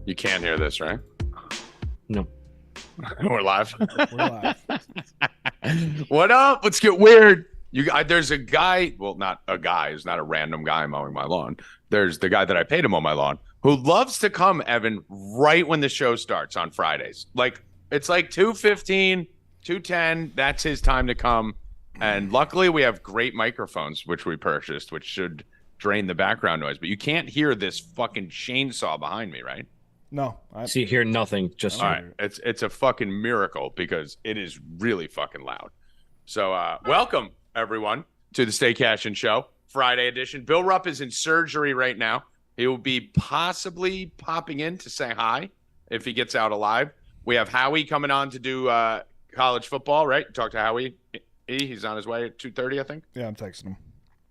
You can't hear this, right? No. We're live. We're live. What up? Let's get weird. There's a guy, well, not a guy, he's not a random guy mowing my lawn. There's the guy that I paid to mow my lawn who loves to come, Evan, right when the show starts on Fridays. Like, it's like 2:15, 2:10. That's his time to come. And luckily, we have great microphones, which we purchased, which should drain the background noise. But you can't hear this fucking chainsaw behind me, right? No. See, hear nothing. Just all right. It's a fucking miracle because it is really fucking loud. So welcome, everyone, to the Stay Cashin show, Friday edition. Bill Rupp is in surgery right now. He will be possibly popping in to say hi if he gets out alive. We have Howie coming on to do college football, right? Talk to Howie. He's on his way at 2:30, I think. Yeah, I'm texting him.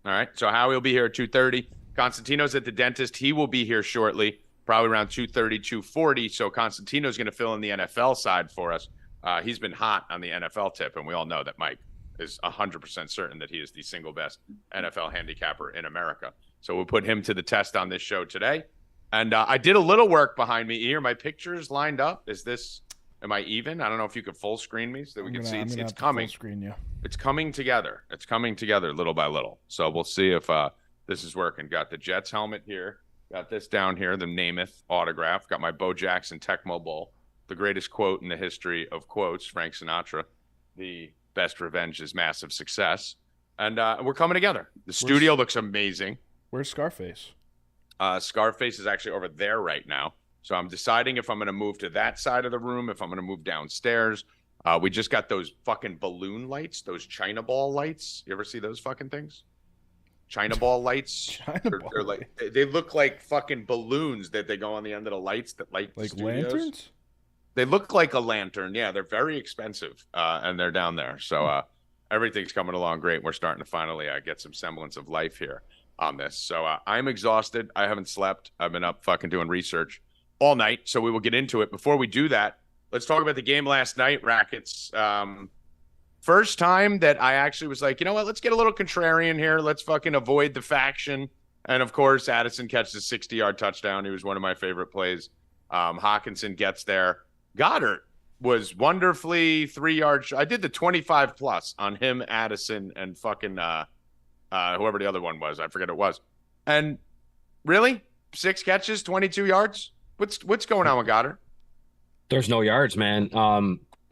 All right. So Howie will be here at 2:30. Constantino's at the dentist. He will be here shortly, probably around 2:30, 2:40. So Constantino's going to fill in the NFL side for us. He's been hot on the NFL tip, and we all know that Mike is 100% certain that he is the single best NFL handicapper in America. So we'll put him to the test on this show today. And I did a little work behind me here. My pictures lined up. Am I even? I don't know if you could full screen me so that we can see. It's coming. Full screen you. It's coming together. It's coming together little by little. So we'll see if this is working. Got the Jets helmet here. Got this down here, the Namath autograph. Got my Bo Jackson Tecmo Bowl. The greatest quote in the history of quotes, Frank Sinatra. The best revenge is massive success. And we're coming together. The studio looks amazing. Where's Scarface? Scarface is actually over there right now. So I'm deciding if I'm going to move to that side of the room, if I'm going to move downstairs. We just got those fucking balloon lights, those China ball lights. You ever see those fucking things? China ball lights. They're like they look like fucking balloons that they go on the end of the lights that light like the studios. Lanterns. They look like a lantern. Yeah, they're very expensive, and they're down there. So everything's coming along great. We're starting to finally get some semblance of life here on this. So I'm exhausted. I haven't slept. I've been up fucking doing research all night. So we will get into it. Before we do that, let's talk about the game last night, Rackets. First time that I actually was like, you know what? Let's get a little contrarian here. Let's fucking avoid the faction. And of course, Addison catches a 60-yard touchdown. He was one of my favorite plays. Hawkinson gets there. Goddard was wonderfully 3 yards. I did the 25 plus on him, Addison, and fucking whoever the other one was. I forget it was. And really, 6 catches, 22 yards. What's going on with Goddard? There's no yards, man.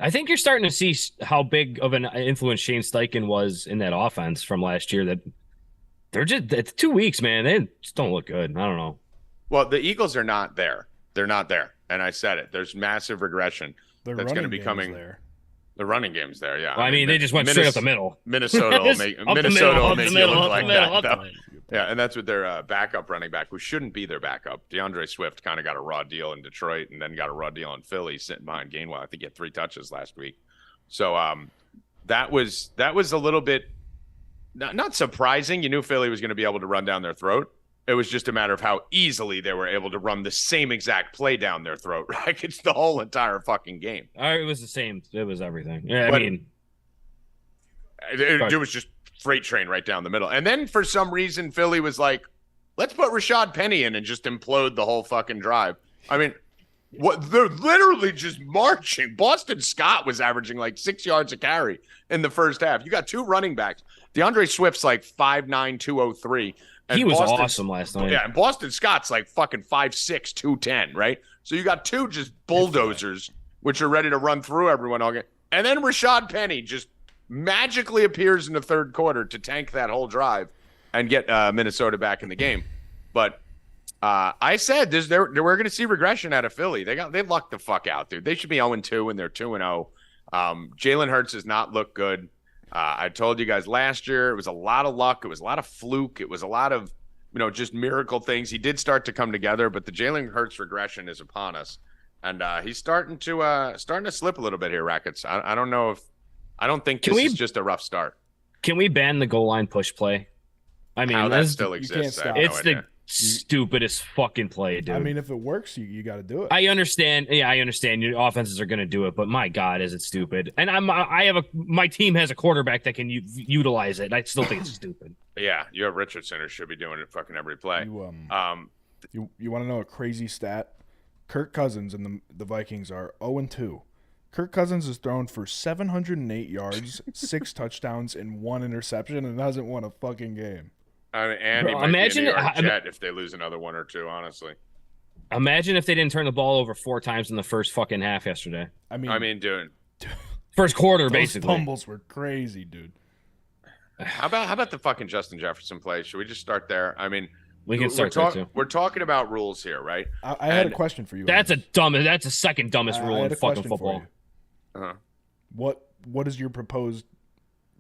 I think you're starting to see how big of an influence Shane Steichen was in that offense from last year. That it's 2 weeks, man. They just don't look good. I don't know. Well, the Eagles are not there. They're not there. And I said it. There's massive regression that's going to be coming. There. The running game's there, yeah. Well, I mean, they just went straight up the middle. Minnesota will make you look like that. Though. Yeah, and that's with their backup running back, who shouldn't be their backup. DeAndre Swift kind of got a raw deal in Detroit and then got a raw deal in Philly, sitting behind Gainwell. I think he had 3 touches last week. So that was a little bit not surprising. You knew Philly was going to be able to run down their throat. It was just a matter of how easily they were able to run the same exact play down their throat, right? It's the whole entire fucking game. It was the same. It was everything. Yeah, But I mean, it was just freight train right down the middle. And then for some reason, Philly was like, let's put Rashad Penny in and just implode the whole fucking drive. I mean, they're literally just marching. Boston Scott was averaging like 6 yards a carry in the first half. You got 2 running backs. DeAndre Swift's like 5'9", 203. And he was awesome last night. Yeah, and Boston Scott's like fucking 5'6", 210, right? So you got 2 just bulldozers, which are ready to run through everyone all game. And then Rashad Penny just magically appears in the third quarter to tank that whole drive and get Minnesota back in the game. But I said we're going to see regression out of Philly. They lucked the fuck out, dude. They should be 0-2 and they're 2-0. Jalen Hurts does not look good. I told you guys last year it was a lot of luck. It was a lot of fluke. It was a lot of just miracle things. He did start to come together, but the Jalen Hurts regression is upon us, and he's starting to slip a little bit here, Rackets. I don't know if I don't think this is just a rough start. Can we ban the goal line push play? I mean, how that still exists. It's the stupidest fucking play, dude. I mean, if it works, you got to do it. I understand. Yeah, I understand. Your offenses are going to do it, but my God, is it stupid? And my team has a quarterback that can utilize it. I still think it's stupid. Yeah, you have Richardson who should be doing it fucking every play. You want to know a crazy stat? Kirk Cousins and the Vikings are 0-2. Kirk Cousins has thrown for 708 yards, 6 touchdowns, and 1 interception, and hasn't won a fucking game. I mean, Andy might imagine be a New York Jet if they lose another 1 or 2, honestly. Imagine if they didn't turn the ball over 4 times in the first fucking half yesterday. I mean, dude. First quarter, those basically. fumbles were crazy, dude. How about the fucking Justin Jefferson play? Should we just start there? I mean, we can start there too. We're talking about rules here, right? I had a question for you. That's a second dumbest rule in fucking football. Uh-huh. What is your proposed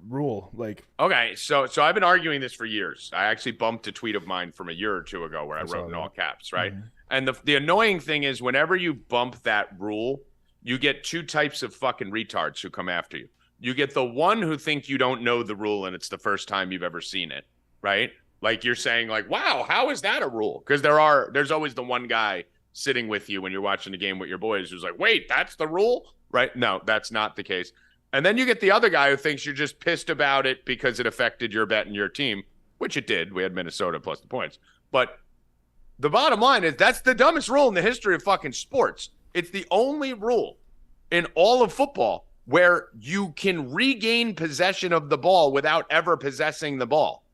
rule? Like, okay, so I've been arguing this for years. I actually bumped a tweet of mine from a year or 2 ago where I wrote in all caps, right? Mm-hmm. And the annoying thing is whenever you bump that rule, you get 2 types of fucking retards who come after you. You get the one who think you don't know the rule and it's the first time you've ever seen it, right? Like you're saying like, wow, how is that a rule? Because there's always the one guy sitting with you when you're watching the game with your boys who's like, wait, that's the rule? Right? No, that's not the case. And then you get the other guy who thinks you're just pissed about it because it affected your bet and your team, which it did. We had Minnesota plus the points. But the bottom line is that's the dumbest rule in the history of fucking sports. It's the only rule in all of football where you can regain possession of the ball without ever possessing the ball.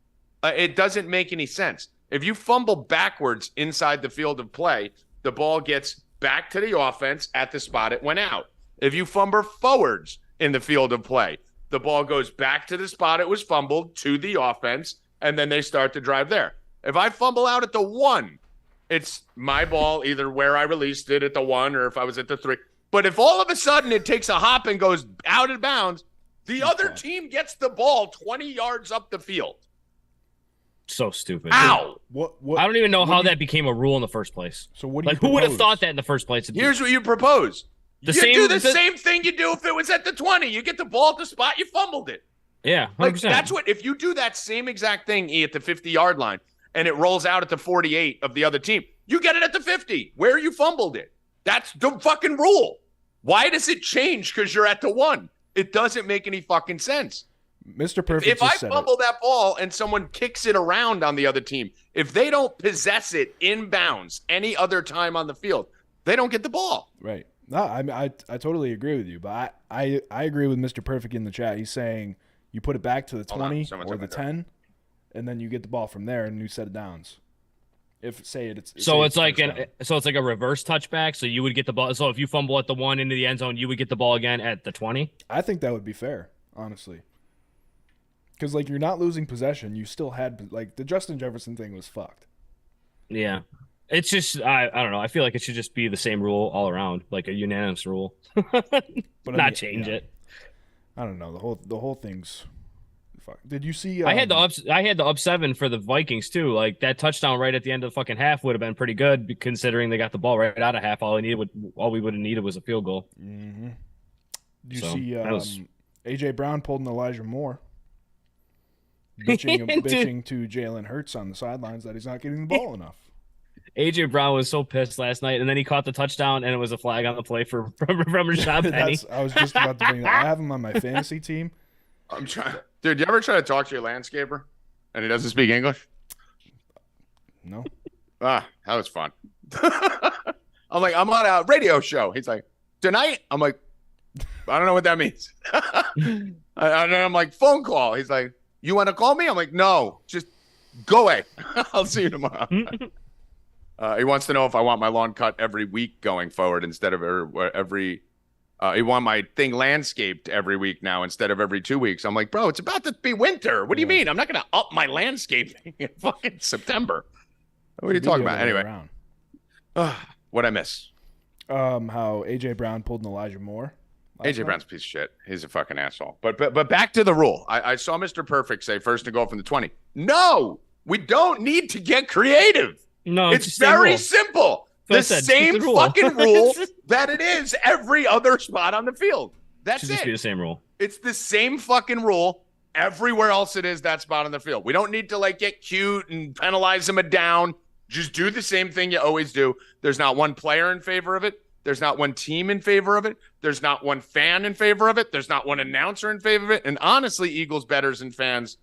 It doesn't make any sense. If you fumble backwards inside the field of play, the ball gets back to the offense at the spot it went out. If you fumble forwards in the field of play, the ball goes back to the spot it was fumbled to the offense, and then they start to drive there. If I fumble out at the 1, it's my ball either where I released it at the 1 or if I was at the 3. But if all of a sudden it takes a hop and goes out of bounds, the other team gets the ball 20 yards up the field. So stupid. Ow! What I don't even know how that became a rule in the first place. So what do you who would have thought that in the first place? Here's what you propose. You do the same thing you do if it was at the 20. You get the ball at the spot, you fumbled it. Yeah, 100%. Like that's what, if you do that same exact thing at the 50-yard line and it rolls out at the 48 of the other team, you get it at the 50 where you fumbled it. That's the fucking rule. Why does it change because you're at the 1? It doesn't make any fucking sense. Mr. Perfect. If I fumble that ball and someone kicks it around on the other team, if they don't possess it in bounds any other time on the field, they don't get the ball. Right. No, I totally agree with you, but I agree with Mr. Perfect in the chat. He's saying you put it back to the 20 or the 10, and then you get the ball from there and you set it downs. It's like a reverse touchback. So you would get the ball. So if you fumble at the 1 into the end zone, you would get the ball again at the 20. I think that would be fair, honestly. Because like you're not losing possession, you still had like the Justin Jefferson thing was fucked. Yeah, it's just I don't know. I feel like it should just be the same rule all around, like a unanimous rule, but change it. I don't know. The whole thing's fuck. Did you see? I had the up 7 for the Vikings too. Like that touchdown right at the end of the fucking half would have been pretty good, considering they got the ball right out of half. All we would have needed was a field goal. Mm-hmm. Did you see? AJ Brown pulled an Elijah Moore. bitching to Jalen Hurts on the sidelines that he's not getting the ball enough. AJ Brown was so pissed last night, and then he caught the touchdown, and it was a flag on the play from Rashad Penny. I was just about to bring that. I have him on my fantasy team. I'm trying, dude. You ever try to talk to your landscaper, and he doesn't speak English? No. That was fun. I'm like, I'm on a radio show. He's like, tonight. I'm like, I don't know what that means. And I'm like, phone call. He's like, you want to call me? I'm like, no, just go away. I'll see you tomorrow. He wants to know if I want my lawn cut every week going forward instead of every. He want my thing landscaped every week now instead of every 2 weeks. I'm like, bro, it's about to be winter. What do you mean? I'm not going to up my landscaping in fucking September. What are you talking about? Anyway, what'd I miss? How AJ Brown pulled an Elijah Moore. AJ Brown's a piece of shit. He's a fucking asshole. But back to the rule. I saw Mr. Perfect say first to go from the 20. No, we don't need to get creative. No, it's very simple. The same fucking rule that it is every other spot on the field. That's it. Should just be the same rule. It's the same fucking rule everywhere else it is that spot on the field. We don't need to like get cute and penalize them a down. Just do the same thing you always do. There's not one player in favor of it. There's not one team in favor of it. There's not one fan in favor of it. There's not one announcer in favor of it. And honestly, Eagles bettors and fans,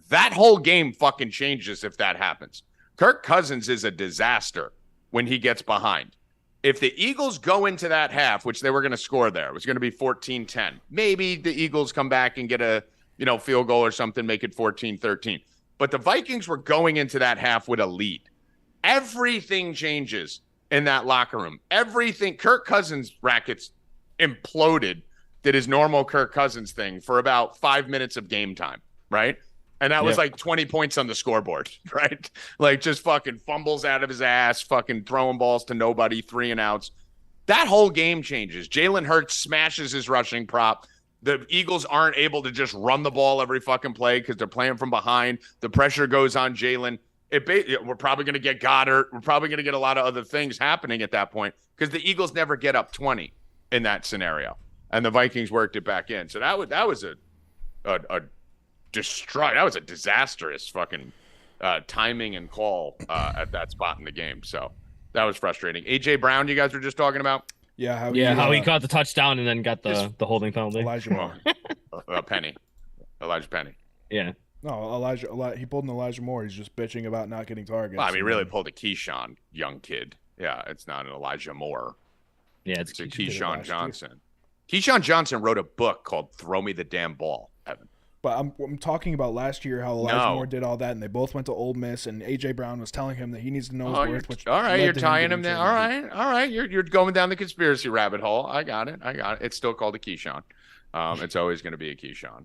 that whole game fucking changes if that happens. Kirk Cousins is a disaster when he gets behind. If the Eagles go into that half, which they were going to score there, it was going to be 14-10. Maybe the Eagles come back and get a, field goal or something, make it 14-13. But the Vikings were going into that half with a lead. Everything changes in that locker room. Everything. Kirk Cousins' Rackets imploded, did his normal Kirk Cousins thing for about 5 minutes of game time, right? And that was like 20 points on the scoreboard, right? Like just fucking fumbles out of his ass, fucking throwing balls to nobody, 3 and outs. That whole game changes. Jalen Hurts smashes his rushing prop. The Eagles aren't able to just run the ball every fucking play because they're playing from behind. The pressure goes on Jalen. We're probably going to get Goddard. We're probably going to get a lot of other things happening at that point because the Eagles never get up 20 in that scenario. And the Vikings worked it back in. So that was a that was a disastrous fucking timing and call at that spot in the game. So that was frustrating. AJ Brown, you guys were just talking about? Yeah, how he caught the touchdown and then got the holding penalty. Elijah Moore. Elijah Penny. Yeah. No, he pulled an Elijah Moore. He's just bitching about not getting targets. Well, I mean, really pulled a Keyshawn young kid. Yeah, it's not an Elijah Moore. Yeah, it's a Keyshawn Johnson. Keyshawn Johnson wrote a book called Throw Me the Damn Ball, Evan. But I'm talking about last year how Elijah Moore did all that, and they both went to Ole Miss, and A.J. Brown was telling him that he needs to know his worth. Which all right, you're tying him down. All right, you're going down the conspiracy rabbit hole. I got it. It's still called a Keyshawn. It's always going to be a Keyshawn.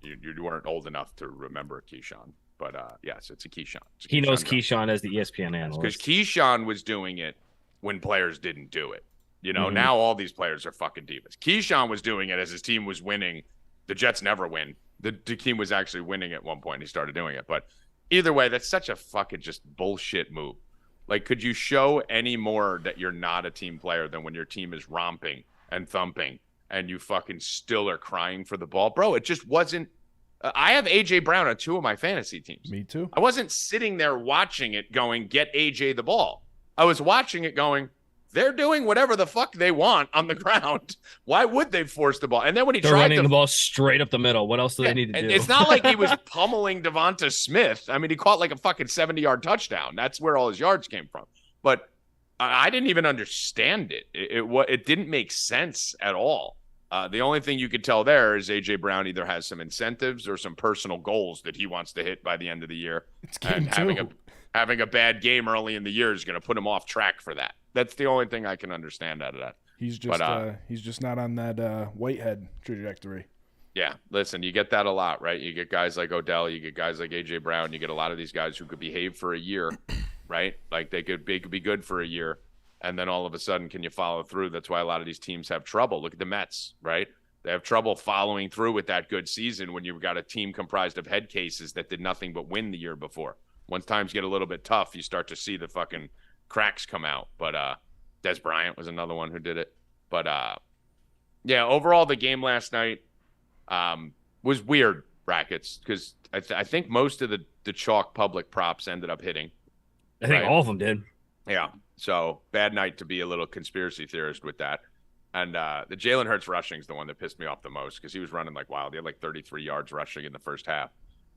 You weren't old enough to remember Keyshawn, but yes, it's a Keyshawn. He knows Keyshawn as the ESPN analyst because Keyshawn was doing it when players didn't do it. Now all these players are fucking divas. Keyshawn was doing it as his team was winning. The Jets never win. The team was actually winning at one point. He started doing it. But either way, that's such a fucking just bullshit move. Like, could you show any more that you're not a team player than when your team is romping and thumping and you fucking still are crying for the ball? Bro, it just wasn't. I have A.J. Brown on 2 of my fantasy teams. Me too. I wasn't sitting there watching it going, get A.J. the ball. I was watching it going, they're doing whatever the fuck they want on the ground. Why would they force the ball? And then when they're running the ball straight up the middle. What else do they need to do? It's not like he was pummeling Devonta Smith. I mean, he caught like a fucking 70-yard touchdown. That's where all his yards came from. But I didn't even understand it. It didn't make sense at all. The only thing you could tell there is A.J. Brown either has some incentives or some personal goals that he wants to hit by the end of the year. And having a bad game early in the year is going to put him off track for that. That's the only thing I can understand out of that. He's just not on that Whitehead trajectory. Yeah, listen, you get that a lot, right? You get guys like Odell, you get guys like A.J. Brown, you get a lot of these guys who could behave for a year, right? Like they could be good for a year, and then all of a sudden, can you follow through? That's why a lot of these teams have trouble. Look at the Mets, right? They have trouble following through with that good season when you've got a team comprised of head cases that did nothing but win the year before. Once times get a little bit tough, you start to see the fucking cracks come out. But Des Bryant was another one who did it. But yeah, overall the game last night was weird, Rackets, because I think most of the chalk public props ended up hitting. I think all of them did. Yeah, so bad night to be a little conspiracy theorist with that. And the Jalen Hurts rushing is the one that pissed me off the most because he was running like wild. He had like 33 yards rushing in the first half.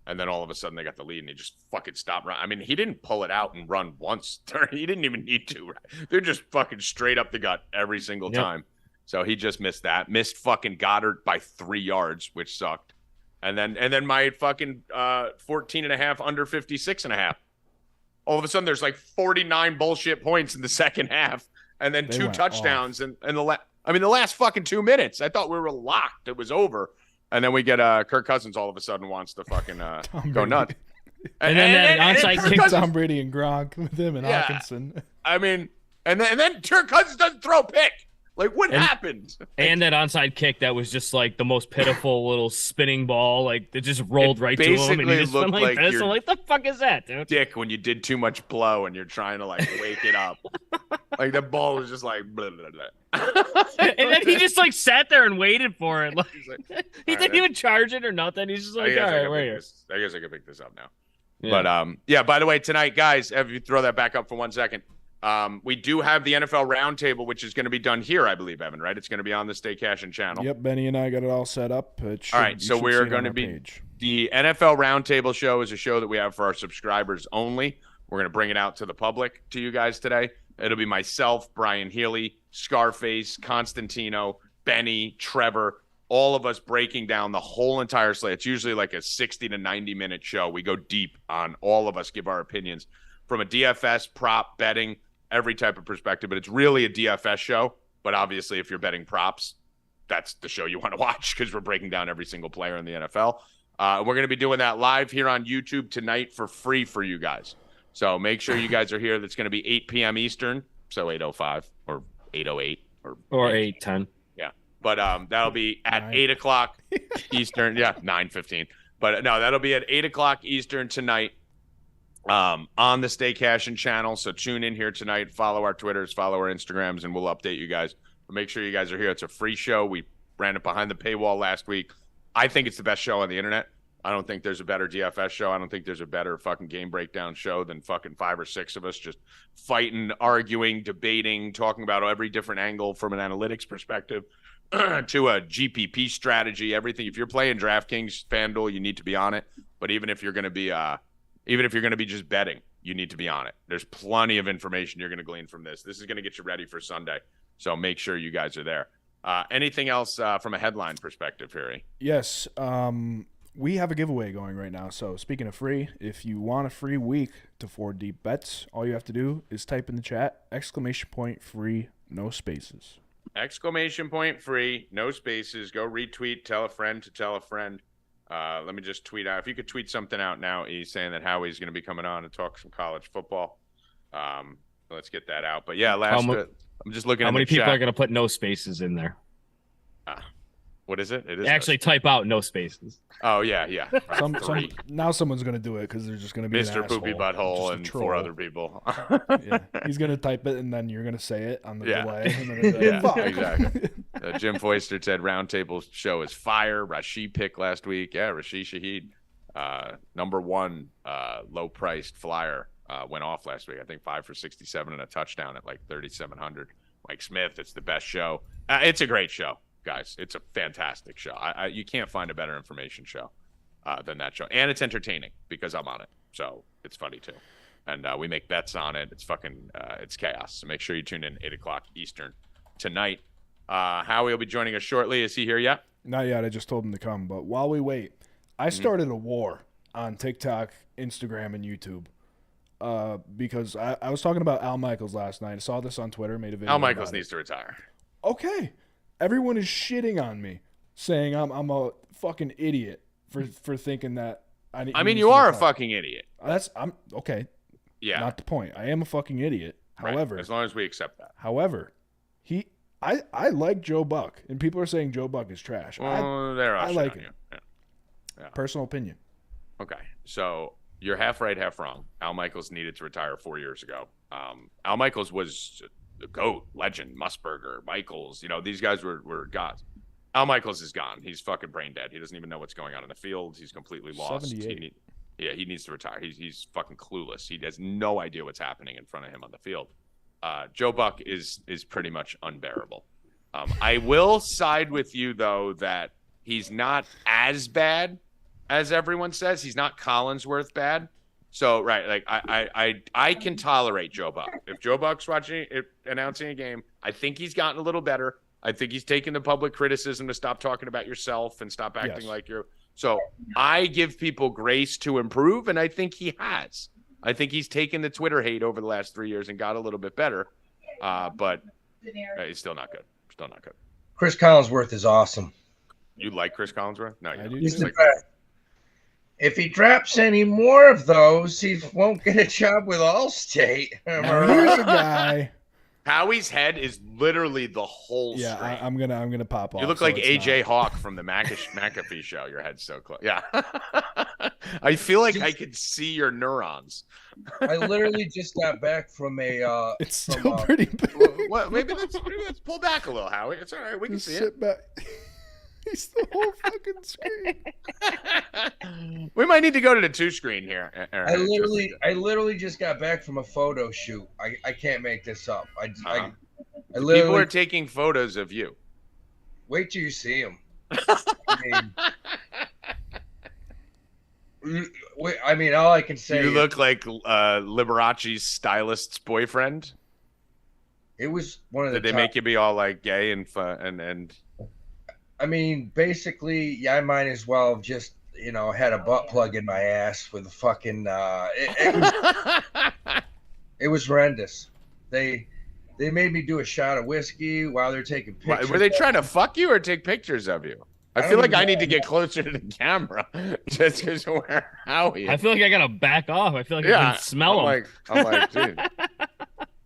And then all of a sudden they got the lead and he just fucking stopped running. I mean, he didn't pull it out and run once. He didn't even need to. They're just fucking straight up the gut every single time. So he just missed that. Missed fucking Goddard by 3 yards, which sucked. And then my fucking 14.5 under 56.5. All of a sudden there's like 49 bullshit points in the second half. And then 2 touchdowns and the last fucking 2 minutes. I thought we were locked. It was over. And then we get Kirk Cousins all of a sudden wants to fucking go nuts. And then that onside kick. Tom Brady and Gronk with him and Hawkinson. I mean, and then Kirk Cousins doesn't throw a pick. Like, what happened? And that onside kick that was just like the most pitiful little spinning ball. Like, it just rolled right to him. And he just went like this. I'm like, the fuck is that, dude? Dick, when you did too much blow and you're trying to, like, wake it up. Like, the ball was just like, blah, blah, blah. And then he just, like, sat there and waited for it. Like, he didn't even charge it or nothing. He's just like, all right, we're here. I guess I can pick this up now. Yeah. But, yeah, by the way, tonight, guys, if you throw that back up for 1 second, we do have the NFL Roundtable, which is going to be done here, I believe, Evan, right? It's going to be on the Stay Cashin channel. Yep, Benny and I got it all set up. All right, so we're going to be page. The NFL Roundtable show is a show that we have for our subscribers only. We're going to bring it out to the public, to you guys today. It'll be myself, Brian Healy, Scarface, Constantino, Benny, Trevor, all of us breaking down the whole entire slate. It's usually like a 60 to 90-minute show. We go deep on all of us, give our opinions from a DFS, prop, betting, every type of perspective. But it's really a DFS show. But obviously, if you're betting props, that's the show you want to watch because we're breaking down every single player in the NFL. We're going to be doing that live here on YouTube tonight for free for you guys. So make sure you guys are here. That's going to be 8 p.m. Eastern, so 8:05 or 8:08 or 8:10. Yeah, but that'll be at 8 o'clock Eastern. Yeah, 9:15. But no, that'll be at 8 o'clock Eastern tonight on the Stay Cashin channel. So tune in here tonight. Follow our Twitters, follow our Instagrams, and we'll update you guys. But make sure you guys are here. It's a free show. We ran it behind the paywall last week. I think it's the best show on the internet. I don't think there's a better DFS show. I don't think there's a better fucking game breakdown show than fucking 5 or 6 of us just fighting, arguing, debating, talking about every different angle from an analytics perspective to a GPP strategy, everything. If you're playing DraftKings, FanDuel, you need to be on it. But even if you're going to be just betting, you need to be on it. There's plenty of information you're going to glean from this. This is going to get you ready for Sunday. So make sure you guys are there. Anything else from a headline perspective, Harry? Yes. We have a giveaway going right now. So speaking of free, if you want a free week to 4 deep bets, all you have to do is type in the chat, !free, no spaces. !free, no spaces. Go retweet, tell a friend to tell a friend. Let me just tweet out. If you could tweet something out now, he's saying that Howie's going to be coming on to talk some college football. Let's get that out. But yeah, I'm just looking at how many people are going to put no spaces in there? What is it? It is actually type out no spaces. Oh yeah. Now someone's gonna do it because they're just gonna be Mr. Poopy Butthole and 4 other people. Yeah. He's gonna type it and then you're gonna say it on the delay. And then exactly. Jim Foister said Roundtable show is fire. Rashid pick last week. Yeah, Rashid Shaheed, number 1 low priced flyer went off last week. I think 5 for 67 and a touchdown at like 3,700. Mike Smith, it's the best show. It's a great show. Guys, it's a fantastic show. You can't find a better information show than that show. And it's entertaining because I'm on it. So it's funny too. And we make bets on it. It's fucking, it's chaos. So make sure you tune in 8 o'clock Eastern tonight. Howie will be joining us shortly. Is he here yet? Not yet. I just told him to come. But while we wait, I started a war on TikTok, Instagram, and YouTube. Because I was talking about Al Michaels last night. I saw this on Twitter, made a video. Al Michaels needs to retire. Okay. Everyone is shitting on me, saying I'm a fucking idiot for thinking that. I mean, you are a fucking idiot. I'm okay. Yeah. Not the point. I am a fucking idiot. Right. However, as long as we accept that. However, I like Joe Buck, and people are saying Joe Buck is trash. I like it. Yeah. Personal opinion. Okay, so you're half right, half wrong. Al Michaels needed to retire 4 years ago. Al Michaels was the GOAT, legend, Musburger, Michaels. You know, these guys were gods. Al Michaels is gone. He's fucking brain dead. He doesn't even know what's going on in the field. He's completely lost. He needs to retire. He's fucking clueless. He has no idea what's happening in front of him on the field. Joe Buck is pretty much unbearable. I will side with you, though, that he's not as bad as everyone says. He's not Collinsworth bad. So, right, like I can tolerate Joe Buck. If Joe Buck's announcing a game, I think he's gotten a little better. I think he's taken the public criticism to stop talking about yourself and stop acting like you're. So I give people grace to improve, and I think he has. I think he's taken the Twitter hate over the last 3 years and got a little bit better, but he's still not good. Still not good. Chris Collinsworth is awesome. You like Chris Collinsworth? No, you he's the best. If he drops any more of those, he won't get a job with Allstate. Here's a guy. Howie's head is literally the whole screen. Yeah, I'm gonna pop off. You look like AJ Hawk from the McAfee show. Your head's so close. Yeah. I feel like I could see your neurons. I literally just got back from a it's still pretty big. Well, maybe let's pull back a little, Howie. It's all right. We can see it. Back. He's the whole fucking screen. We might need to go to the 2-screen here, Aaron. I literally just got back from a photo shoot. I can't make this up. I literally, people are taking photos of you. Wait till you see them. I mean, all I can say. You look like Liberace's stylist's boyfriend. It was one of the. Did they make you be all like gay and fun and? I mean, basically, yeah, I might as well have just had a butt plug in my ass with a fucking. It was horrendous. They made me do a shot of whiskey while they're taking pictures. Were they trying to fuck you or take pictures of you? I feel like I need to get closer to the camera just because we're Howie. I feel like I gotta back off. I feel like I can smell them. I'm like, dude.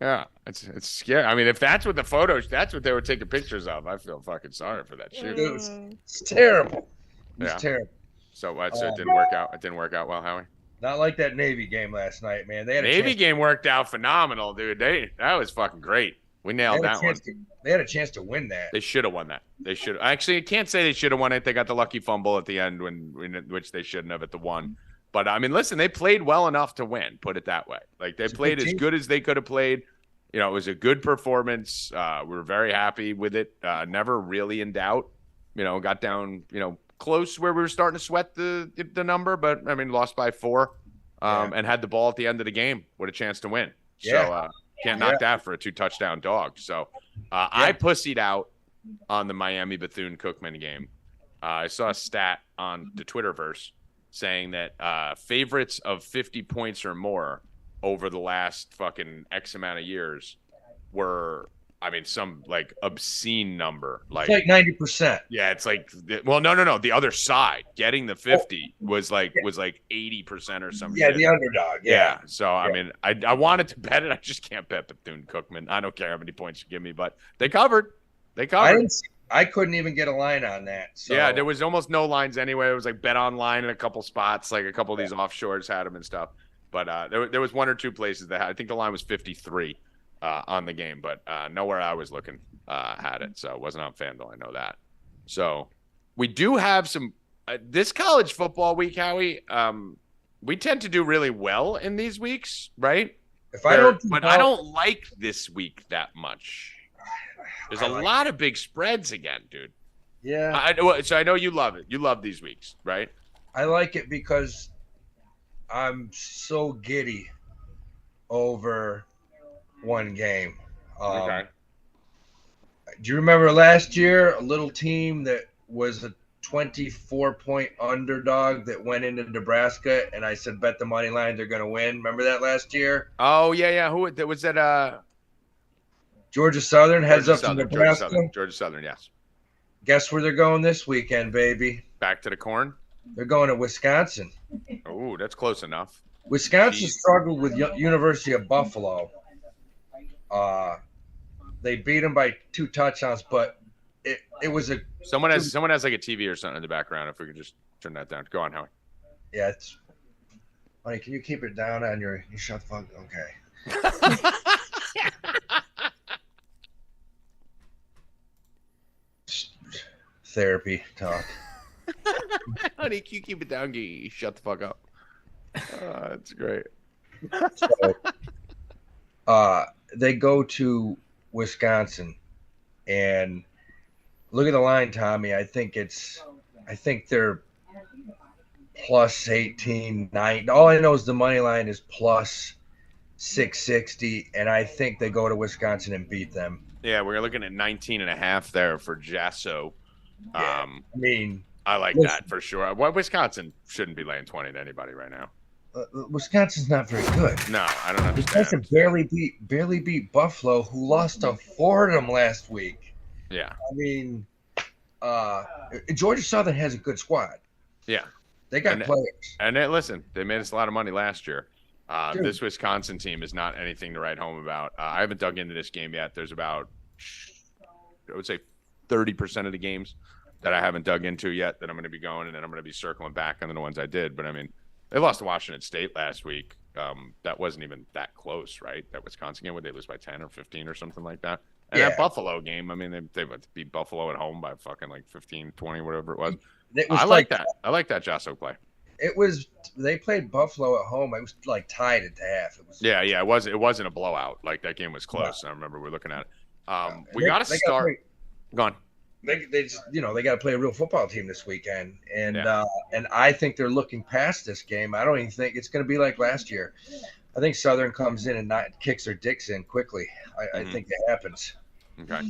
Yeah, it's scary. I mean, if that's what that's what they were taking pictures of. I feel fucking sorry for that shoot. It's terrible. It's terrible. So what? So it didn't work out. It didn't work out well, Howie. Not like that Navy game last night, man. They had Navy game worked out phenomenal, dude. That was fucking great. We nailed that one. They had a chance to win that. They should have won that. They should. Actually, I can't say they should have won it. They got the lucky fumble at the end which they shouldn't have at the one. But I mean, listen, they played well enough to win. Put it that way. Like they played as good as they could have played. It was a good performance. We were very happy with it. Never really in doubt. Got down, close where we were starting to sweat the number, but I mean, lost by 4, and had the ball at the end of the game with a chance to win. Yeah. So can't knock that for a 2-touchdown dog. So I pussied out on the Miami Bethune-Cookman game. I saw a stat on the Twitterverse saying that favorites of 50 points or more over the last fucking X amount of years were, I mean, some like obscene number. Like 90%. Yeah, it's like, well, no. The other side getting the 50 was like 80% or something. Yeah, the underdog. Yeah. So I mean, I wanted to bet it. I just can't bet Bethune-Cookman. I don't care how many points you give me, but they covered. I couldn't even get a line on that. So. Yeah, there was almost no lines anyway. It was like bet online in a couple spots, like a couple of these offshores had them and stuff. But there was 1 or 2 places that had, I think the line was 53 on the game, but nowhere I was looking had it. So it wasn't on FanDuel. I know that. So we do have some this college football week, Howie. We tend to do really well in these weeks, right? I don't like this week that much. There's a lot of big spreads again, dude. Yeah. So I know you love it. You love these weeks, right? I like it because I'm so giddy over one game. Okay. Do you remember last year, a little team that was a 24-point underdog that went into Nebraska, and I said, bet the money line they're going to win. Remember that last year? Oh, yeah. Who was that? Georgia Southern heads up to Nebraska. Georgia Southern, yes. Guess where they're going this weekend, baby? Back to the corn? They're going to Wisconsin. Oh, that's close enough. Wisconsin struggled with University of Buffalo. They beat them by 2 touchdowns, but it was a someone has like a TV or something in the background. If we could just turn that down. Go on, Howie. Yeah, it's funny. Can you keep it down on your? You shut the fuck. Okay. Therapy talk. Honey, can you keep it down? You shut the fuck up. That's great. So, they go to Wisconsin, and look at the line, Tommy. I think they're plus 18, 9. All I know is the money line is plus 660, and I think they go to Wisconsin and beat them. Yeah, we're looking at 19.5 there for Jasso. Yeah, I mean, I like that for sure. Well, Wisconsin shouldn't be laying 20 to anybody right now. Wisconsin's not very good. No, I don't understand. Wisconsin barely beat Buffalo, who lost to Fordham last week. Yeah. I mean, Georgia Southern has a good squad. Yeah. They got players. And listen, they made us a lot of money last year. This Wisconsin team is not anything to write home about. I haven't dug into this game yet. There's about, I would say, 30% of the games that I haven't dug into yet that I'm going to be going, and then I'm going to be circling back on the ones I did. But I mean, they lost to Washington State last week. That wasn't even that close, right? That Wisconsin game, would they lose by 10 or 15 or something like that? And that Buffalo game, I mean, they beat Buffalo at home by fucking like 15, 20, whatever it was. I like that. I like that Jasso play. They played Buffalo at home. It was like tied at half. It wasn't a blowout. Like that game was close. I remember we were looking at it. We got to start. Go on. They just they got to play a real football team this weekend, and I think they're looking past this game. I don't even think it's going to be like last year. I think Southern comes in and kicks their dicks in quickly. I think it happens. Okay.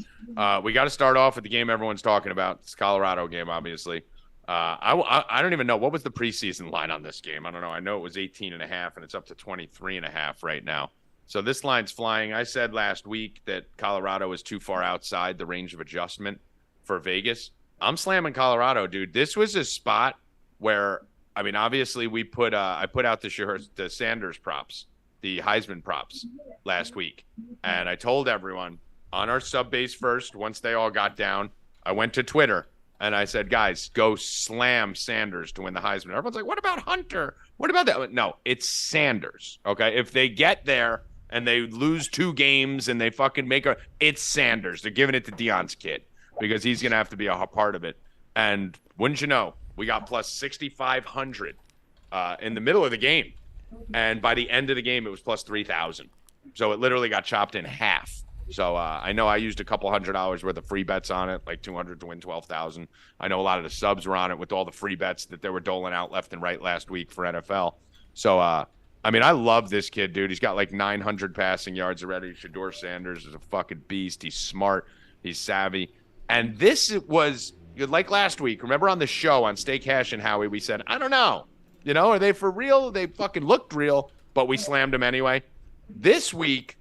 We got to start off with the game everyone's talking about. It's Colorado game, obviously. I don't even know. What was the preseason line on this game? I don't know. I know it was 18.5, and it's up to 23.5 right now. So this line's flying. I said last week that Colorado is too far outside the range of adjustment for Vegas. I'm slamming Colorado, dude. This was a spot where, I mean, obviously I put out the Sanders props, the Heisman props last week. And I told everyone on our sub base first, once they all got down, I went to Twitter and I said, guys, go slam Sanders to win the Heisman. Everyone's like, what about Hunter? What about that? No, it's Sanders. Okay. If they get there and they lose 2 games and they fucking it's Sanders. They're giving it to Deion's kid because he's going to have to be a part of it. And wouldn't you know, we got plus 6,500 in the middle of the game. And by the end of the game, it was plus 3,000. So it literally got chopped in half. So I know I used a couple $100 worth of free bets on it, like 200 to win 12,000. I know a lot of the subs were on it with all the free bets that they were doling out left and right last week for NFL. So, I mean, I love this kid, dude. He's got like 900 passing yards already. Shedeur Sanders is a fucking beast. He's smart. He's savvy. And this was like last week. Remember on the show on Stay Cashin, Howie, we said, I don't know. You know, are they for real? They fucking looked real, but we slammed them anyway. This week,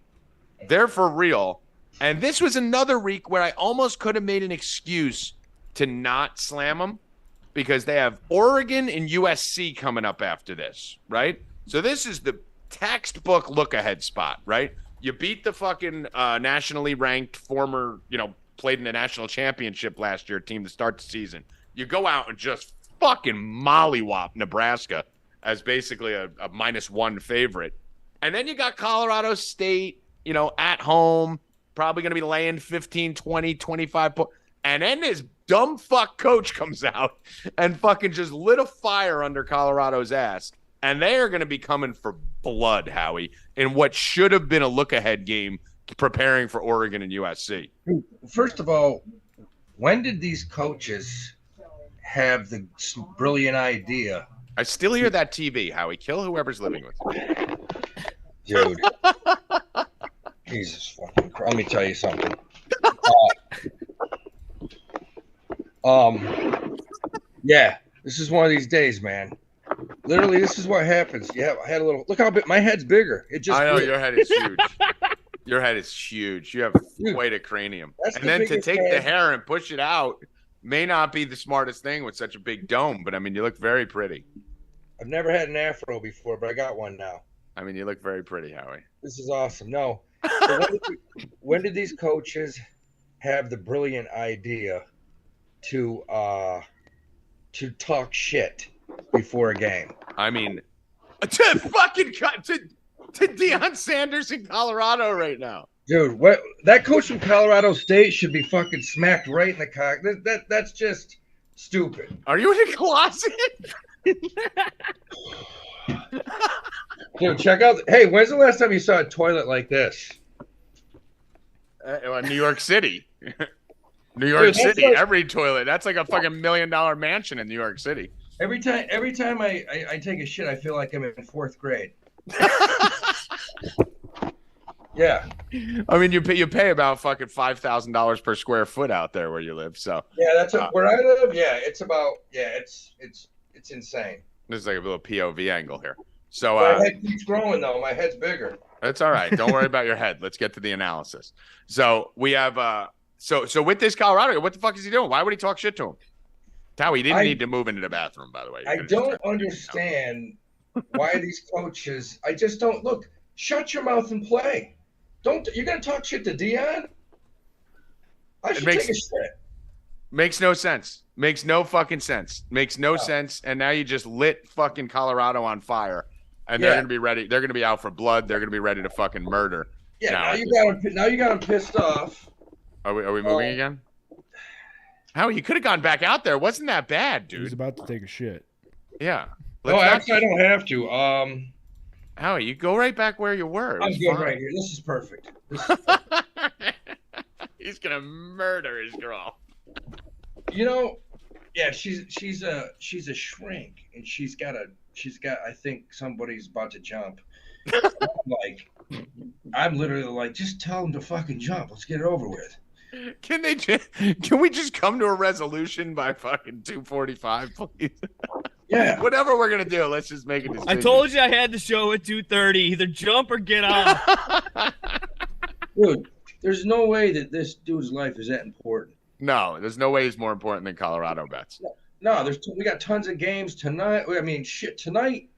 they're for real. And this was another week where I almost could have made an excuse to not slam them because they have Oregon and USC coming up after this, right? So this is the textbook look-ahead spot, right? You beat the fucking nationally ranked former, played in the national championship last year team to start the season. You go out and just fucking mollywop Nebraska as basically a -1 favorite. And then you got Colorado State, at home, probably going to be laying 15, 20, 25 points. And then this dumb fuck coach comes out and fucking just lit a fire under Colorado's ass. And they are going to be coming for blood, Howie, in what should have been a look-ahead game preparing for Oregon and USC. First of all, when did these coaches have the brilliant idea? I still hear that TV, Howie. Kill whoever's living with you. Dude. Jesus fucking Christ. Let me tell you something. Yeah, this is one of these days, man. Literally, this is what happens. Yeah, I had a little. Look how big my head's bigger. It just. I know your head is huge. Your head is huge. You have quite a cranium. And then to take the hair and push it out may not be the smartest thing with such a big dome, but I mean, you look very pretty. I've never had an afro before, but I got one now. I mean, you look very pretty, Howie. This is awesome. No. So when did these coaches have the brilliant idea to talk shit before a game? I mean, to Deion Sanders in Colorado right now. Dude, what that coach from Colorado State should be fucking smacked right in the cock. That's just stupid. Are you in a closet? Dude, check out. Hey, when's the last time you saw a toilet like this? New York City. New York City. Like, every toilet. That's like a fucking $1 million mansion in New York City. Every time I take a shit, I feel like I'm in 4th grade. Yeah. I mean, you pay about fucking $5,000 per square foot out there where you live. So yeah, that's where I live. Yeah, it's insane. This is like a little POV angle here. So my head keeps growing though. My head's bigger. That's all right. Don't worry about your head. Let's get to the analysis. So we have so with this Colorado, what the fuck is he doing? Why would he talk shit to him? He didn't need to move into the bathroom, by the way. I don't understand why these coaches. I just don't look. Shut your mouth and play. You're gonna talk shit to Deion? I should take a shit. Makes no sense. Makes no fucking sense. Makes no sense. And now you just lit fucking Colorado on fire. And they're gonna be ready. They're gonna be out for blood. They're gonna be ready to fucking murder. Yeah. Now you got them pissed off. Are we moving again? Howie, you could have gone back out there. It wasn't that bad, dude. He's about to take a shit. Yeah. Actually, I don't have to. Howie, you go right back where you were. I'm good right here. This is perfect. He's gonna murder his girl. Yeah, she's a shrink, and she's got. I think somebody's about to jump. I'm literally like, just tell them to fucking jump. Let's get it over with. Can we just come to a resolution by fucking 2:45, please? Yeah. Whatever we're gonna do, let's just make a decision. I told you I had the show at 2:30. Either jump or get off. Dude, there's no way that this dude's life is that important. No, there's no way he's more important than Colorado bets. No, we got tons of games tonight. I mean, shit, tonight.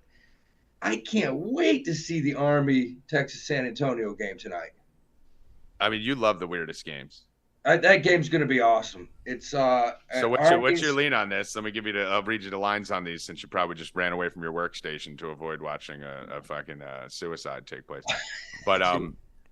I can't wait to see the Army Texas San Antonio game tonight. I mean, you love the weirdest games. That game's going to be awesome. It's so what's your lean on this? Let me give you I'll read you the lines on these, since you probably just ran away from your workstation to avoid watching a fucking suicide take place. But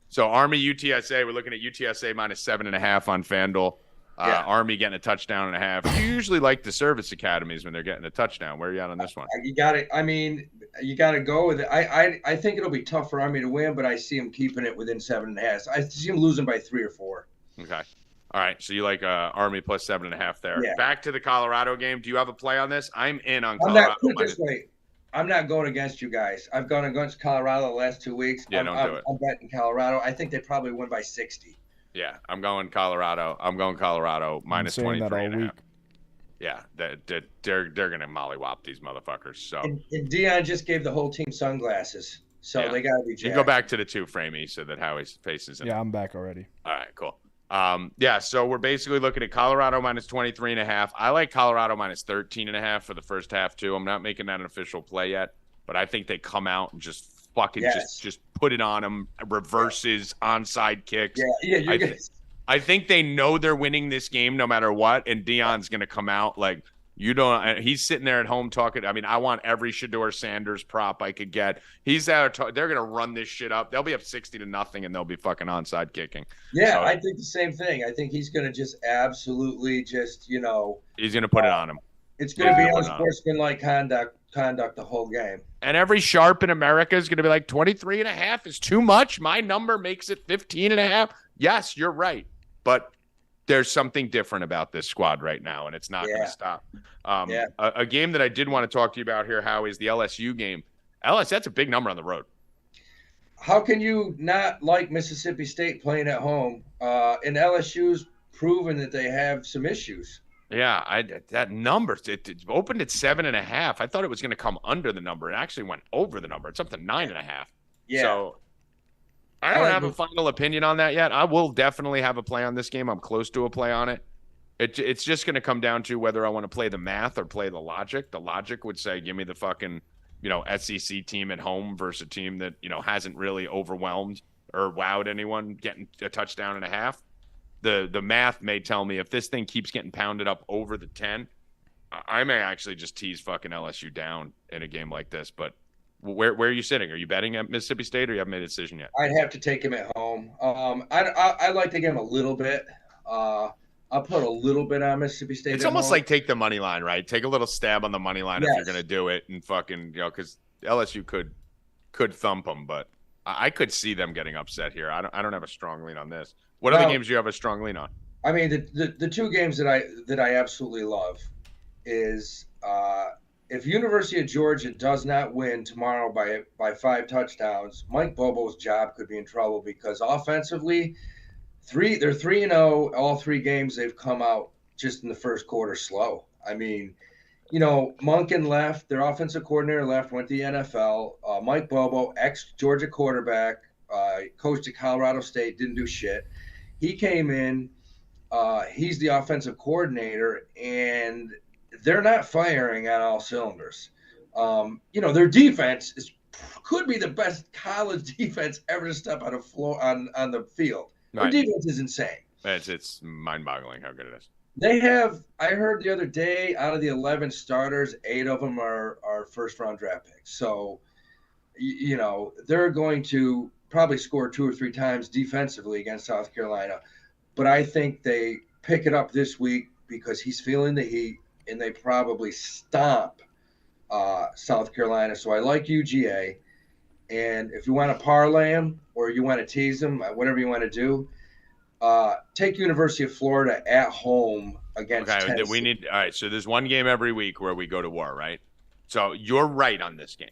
so Army UTSA, we're looking at UTSA -7.5 on FanDuel. Army getting a touchdown and a half. You usually like the service academies when they're getting a touchdown. Where are you at on this one? You got it. I mean, you got to go with it. I think it'll be tough for Army to win, but I see them keeping it within 7.5. I see them losing by 3 or 4. Okay. All right. So you like Army plus 7.5 there. Yeah. Back to the Colorado game. Do you have a play on this? I'm in on Colorado. Put it this way. I'm not going against you guys. I've gone against Colorado the last 2 weeks. Yeah, don't do it. I'm betting Colorado. I think they probably win by 60. Yeah, I'm going Colorado. -23.5. Yeah, they're gonna mollywop these motherfuckers. So and Dion just gave the whole team sunglasses, so they gotta be jacked. You go back to the 2-framey so that Howie's faces in. Yeah, I'm back already. All right, cool. So we're basically looking at Colorado -23.5. I like Colorado -13.5 for the first half too. I'm not making that an official play yet, but I think they come out and just fucking just put it on them, reverses, onside kicks. I think they know they're winning this game no matter what, and Dion's going to come out like, he's sitting there at home talking. I mean, I want every Shedeur Sanders prop I could get. He's out. They're going to run this shit up. They'll be up 60-0, and they'll be fucking onside kicking. Yeah, so, I think the same thing. I think he's going to just absolutely just, he's going to put it on him. It's going to be unsportsmanlike conduct the whole game. And every sharp in America is going to be like 23.5 is too much. My number makes it 15.5. Yes, you're right. But there's something different about this squad right now, and it's not going to stop. A game that I did want to talk to you about here, Howie, is the LSU game. That's a big number on the road. How can you not like Mississippi State playing at home? And LSU's proven that they have some issues. Yeah, that number, it opened at 7.5. I thought it was going to come under the number. It actually went over the number. It's up to 9.5. Yeah. So I don't have a final opinion on that yet. I will definitely have a play on this game. I'm close to a play on it. It's just going to come down to whether I want to play the math or play the logic. The logic would say, give me the fucking, SEC team at home versus a team that, hasn't really overwhelmed or wowed anyone getting a touchdown and a half. The math may tell me if this thing keeps getting pounded up over the 10, I may actually just tease fucking LSU down in a game like this. But where are you sitting? Are you betting at Mississippi State, or you haven't made a decision yet? I'd have to take him at home. I like the game a little bit. I'll put a little bit on Mississippi State. It's almost like take the money line, right? Take a little stab on the money line if you're going to do it, and fucking, because LSU could thump them, but I could see them getting upset here. I don't have a strong lean on this. What other games do you have a strong lean on? I mean, the two games that I absolutely love is if University of Georgia does not win tomorrow by 5 touchdowns, Mike Bobo's job could be in trouble, because offensively, they're 3-0. All 3 games they've come out just in the first quarter slow. I mean, Monken left, their offensive coordinator left, went to the NFL. Mike Bobo, ex-Georgia quarterback, coached at Colorado State, didn't do shit. He came in, he's the offensive coordinator, and they're not firing on all cylinders. Their defense could be the best college defense ever to step on a floor on the field. Their defense is insane. It's mind-boggling how good it is. They have, I heard the other day, out of the 11 starters, 8 of them are first-round draft picks. So, they're going to probably score 2 or 3 times defensively against South Carolina. But I think they pick it up this week because he's feeling the heat, and they probably stomp South Carolina. So I like UGA. And if you want to parlay them or you want to tease them, whatever you want to do, take University of Florida at home against Tennessee. All right, so there's one game every week where we go to war, right? So you're right on this game,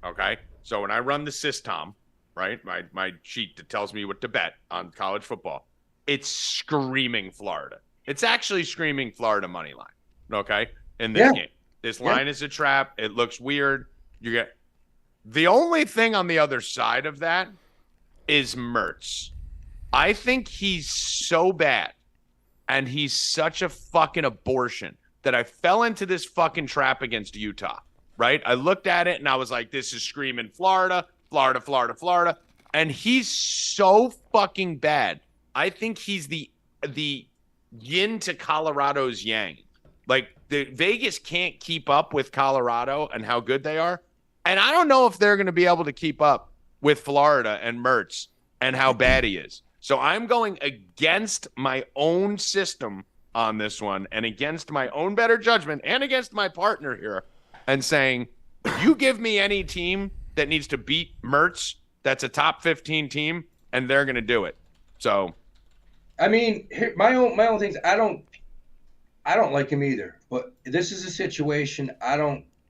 okay? So when I run the system, right, my sheet that tells me what to bet on college football, it's screaming Florida. It's actually screaming Florida money line. Okay, in this game, this line is a trap. It looks weird. You get the only thing on the other side of that is Mertz. I think he's so bad and he's such a fucking abortion that I fell into this fucking trap against Utah, right? I looked at it and I was like, this is screaming Florida, Florida, Florida, Florida. And he's so fucking bad. I think he's the yin to Colorado's yang. Like, the Vegas can't keep up with Colorado and how good they are. And I don't know if they're going to be able to keep up with Florida and Mertz and how bad he is. So I'm going against my own system on this one and against my own better judgment and against my partner here and saying, you give me any team that needs to beat Mertz, that's a top 15 team, and they're going to do it. So, I mean, my own things, I don't like him either, but this is a situation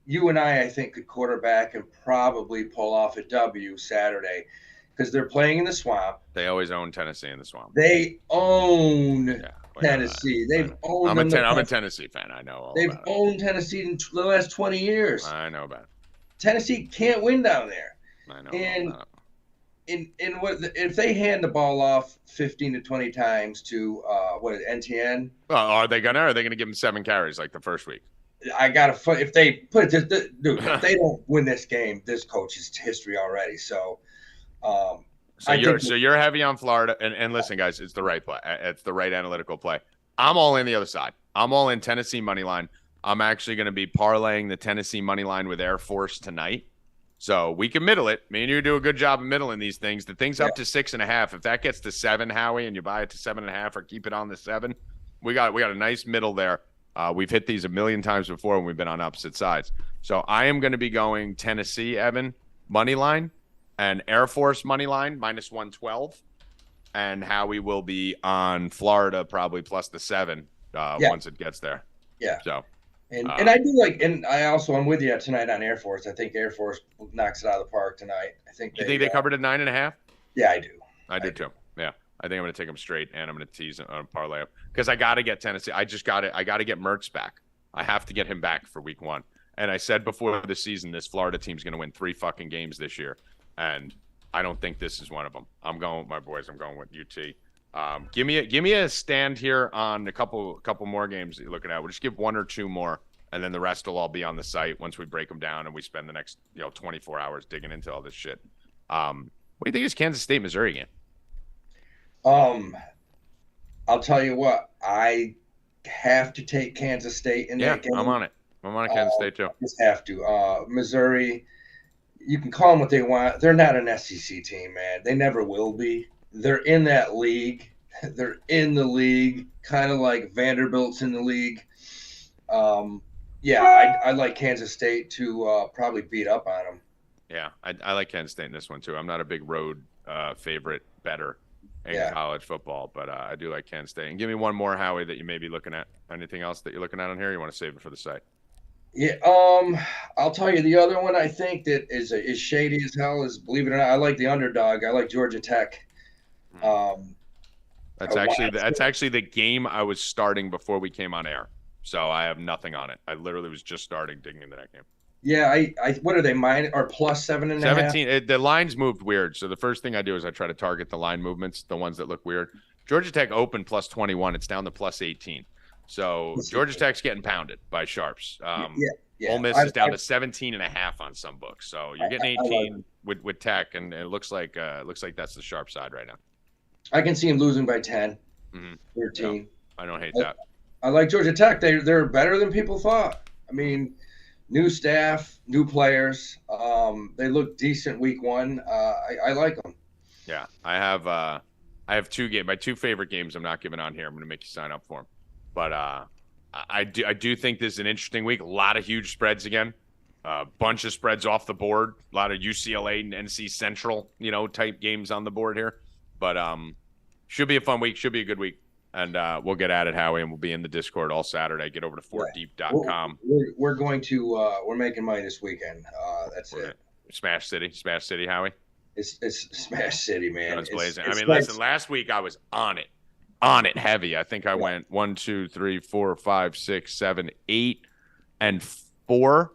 you and I think could quarterback and probably pull off a W Saturday because they're playing in the Swamp. They always own Tennessee in the Swamp. They own Tennessee. They've owned I'm a Tennessee fan. I know all They've about it. owned Tennessee in the last 20 years. I know about it. Tennessee can't win down there. I know. And if they hand the ball off 15 to 20 times to NTN? Well, are they gonna give him 7 carries like the first week? If they put it, dude, if they don't win this game, this coach is history already. So, you're heavy on Florida, and listen, guys, it's the right play. It's the right analytical play. I'm all in the other side. I'm all in Tennessee money line. I'm actually going to be parlaying the Tennessee money line with Air Force tonight, so we can middle it. Me and you do a good job of middling these things. The thing's up to 6.5. If that gets to 7, Howie, and you buy it to 7.5 or keep it on the 7, we got a nice middle there. We've hit these a million times before when we've been on opposite sides. So I am going to be going Tennessee, Evan, money line, and Air Force money line, -112. And Howie will be on Florida, probably plus the 7 once it gets there. Yeah. So, and I do I'm with you tonight on Air Force. I think Air Force knocks it out of the park tonight. You think they covered at 9.5? Yeah, I do. I do too. Yeah. I think I'm going to take them straight, and I'm going to tease on parlay up because I got to get Tennessee. I got to get Mertz back. I have to get him back for week 1. And I said before the season, this Florida team's going to win 3 fucking games this year, and I don't think this is one of them. I'm going with my boys. I'm going with UT. Give me a stand here on a couple more games that you're looking at. We'll just give 1 or 2 more, and then the rest will all be on the site once we break them down and we spend the next 24 hours digging into all this shit. What do you think is Kansas State Missouri game? I'll tell you what, I have to take Kansas State in that game. I'm on it. I'm on Kansas State too. Just have to. Missouri, you can call them what they want. They're not an SEC team, man. They never will be. They're in that league. They're in the league, kind of like Vanderbilt's in the league. I like Kansas State to probably beat up on them. Yeah, I like Kansas State in this one too. I'm not a big road favorite better in college football, but I do like Kansas State. And give me one more, Howie, that you may be looking at. Anything else that you're looking at on here? You want to save it for the site? Yeah, I'll tell you the other one I think that is shady as hell is, believe it or not, I like the underdog. I like Georgia Tech. That's actually the game I was starting before we came on air. So I have nothing on it. I literally was just starting digging into that game. Yeah, I what are they, mine or plus 7.5? 17. The lines moved weird. So the first thing I do is I try to target the line movements, the ones that look weird. Georgia Tech opened plus 21. It's down to plus 18. So Georgia Tech's getting pounded by sharps. Ole Miss is down to 17.5 on some books. So you're getting 18 with Tech, and it looks like that's the sharp side right now. I can see him losing by 10, 13. Yeah, I don't hate that. I like Georgia Tech. They're better than people thought. I mean, new staff, new players. They look decent week 1. I like them. Yeah, I have 2 games. My 2 favorite games I'm not giving on here. I'm going to make you sign up for them. But I do think this is an interesting week. A lot of huge spreads again. A bunch of spreads off the board. A lot of UCLA and NC Central, type games on the board here. But should be a fun week. Should be a good week. And we'll get at it, Howie, and we'll be in the Discord all Saturday. Get over to fortdeep.com. We're going to we're making money this weekend. That's it. Smash City, Howie. It's Smash City, man. It's blazing. It's I mean, like, listen, last week I was on it heavy. I think I went 1, 2, 3, 4, 5, 6, 7, 8, and 4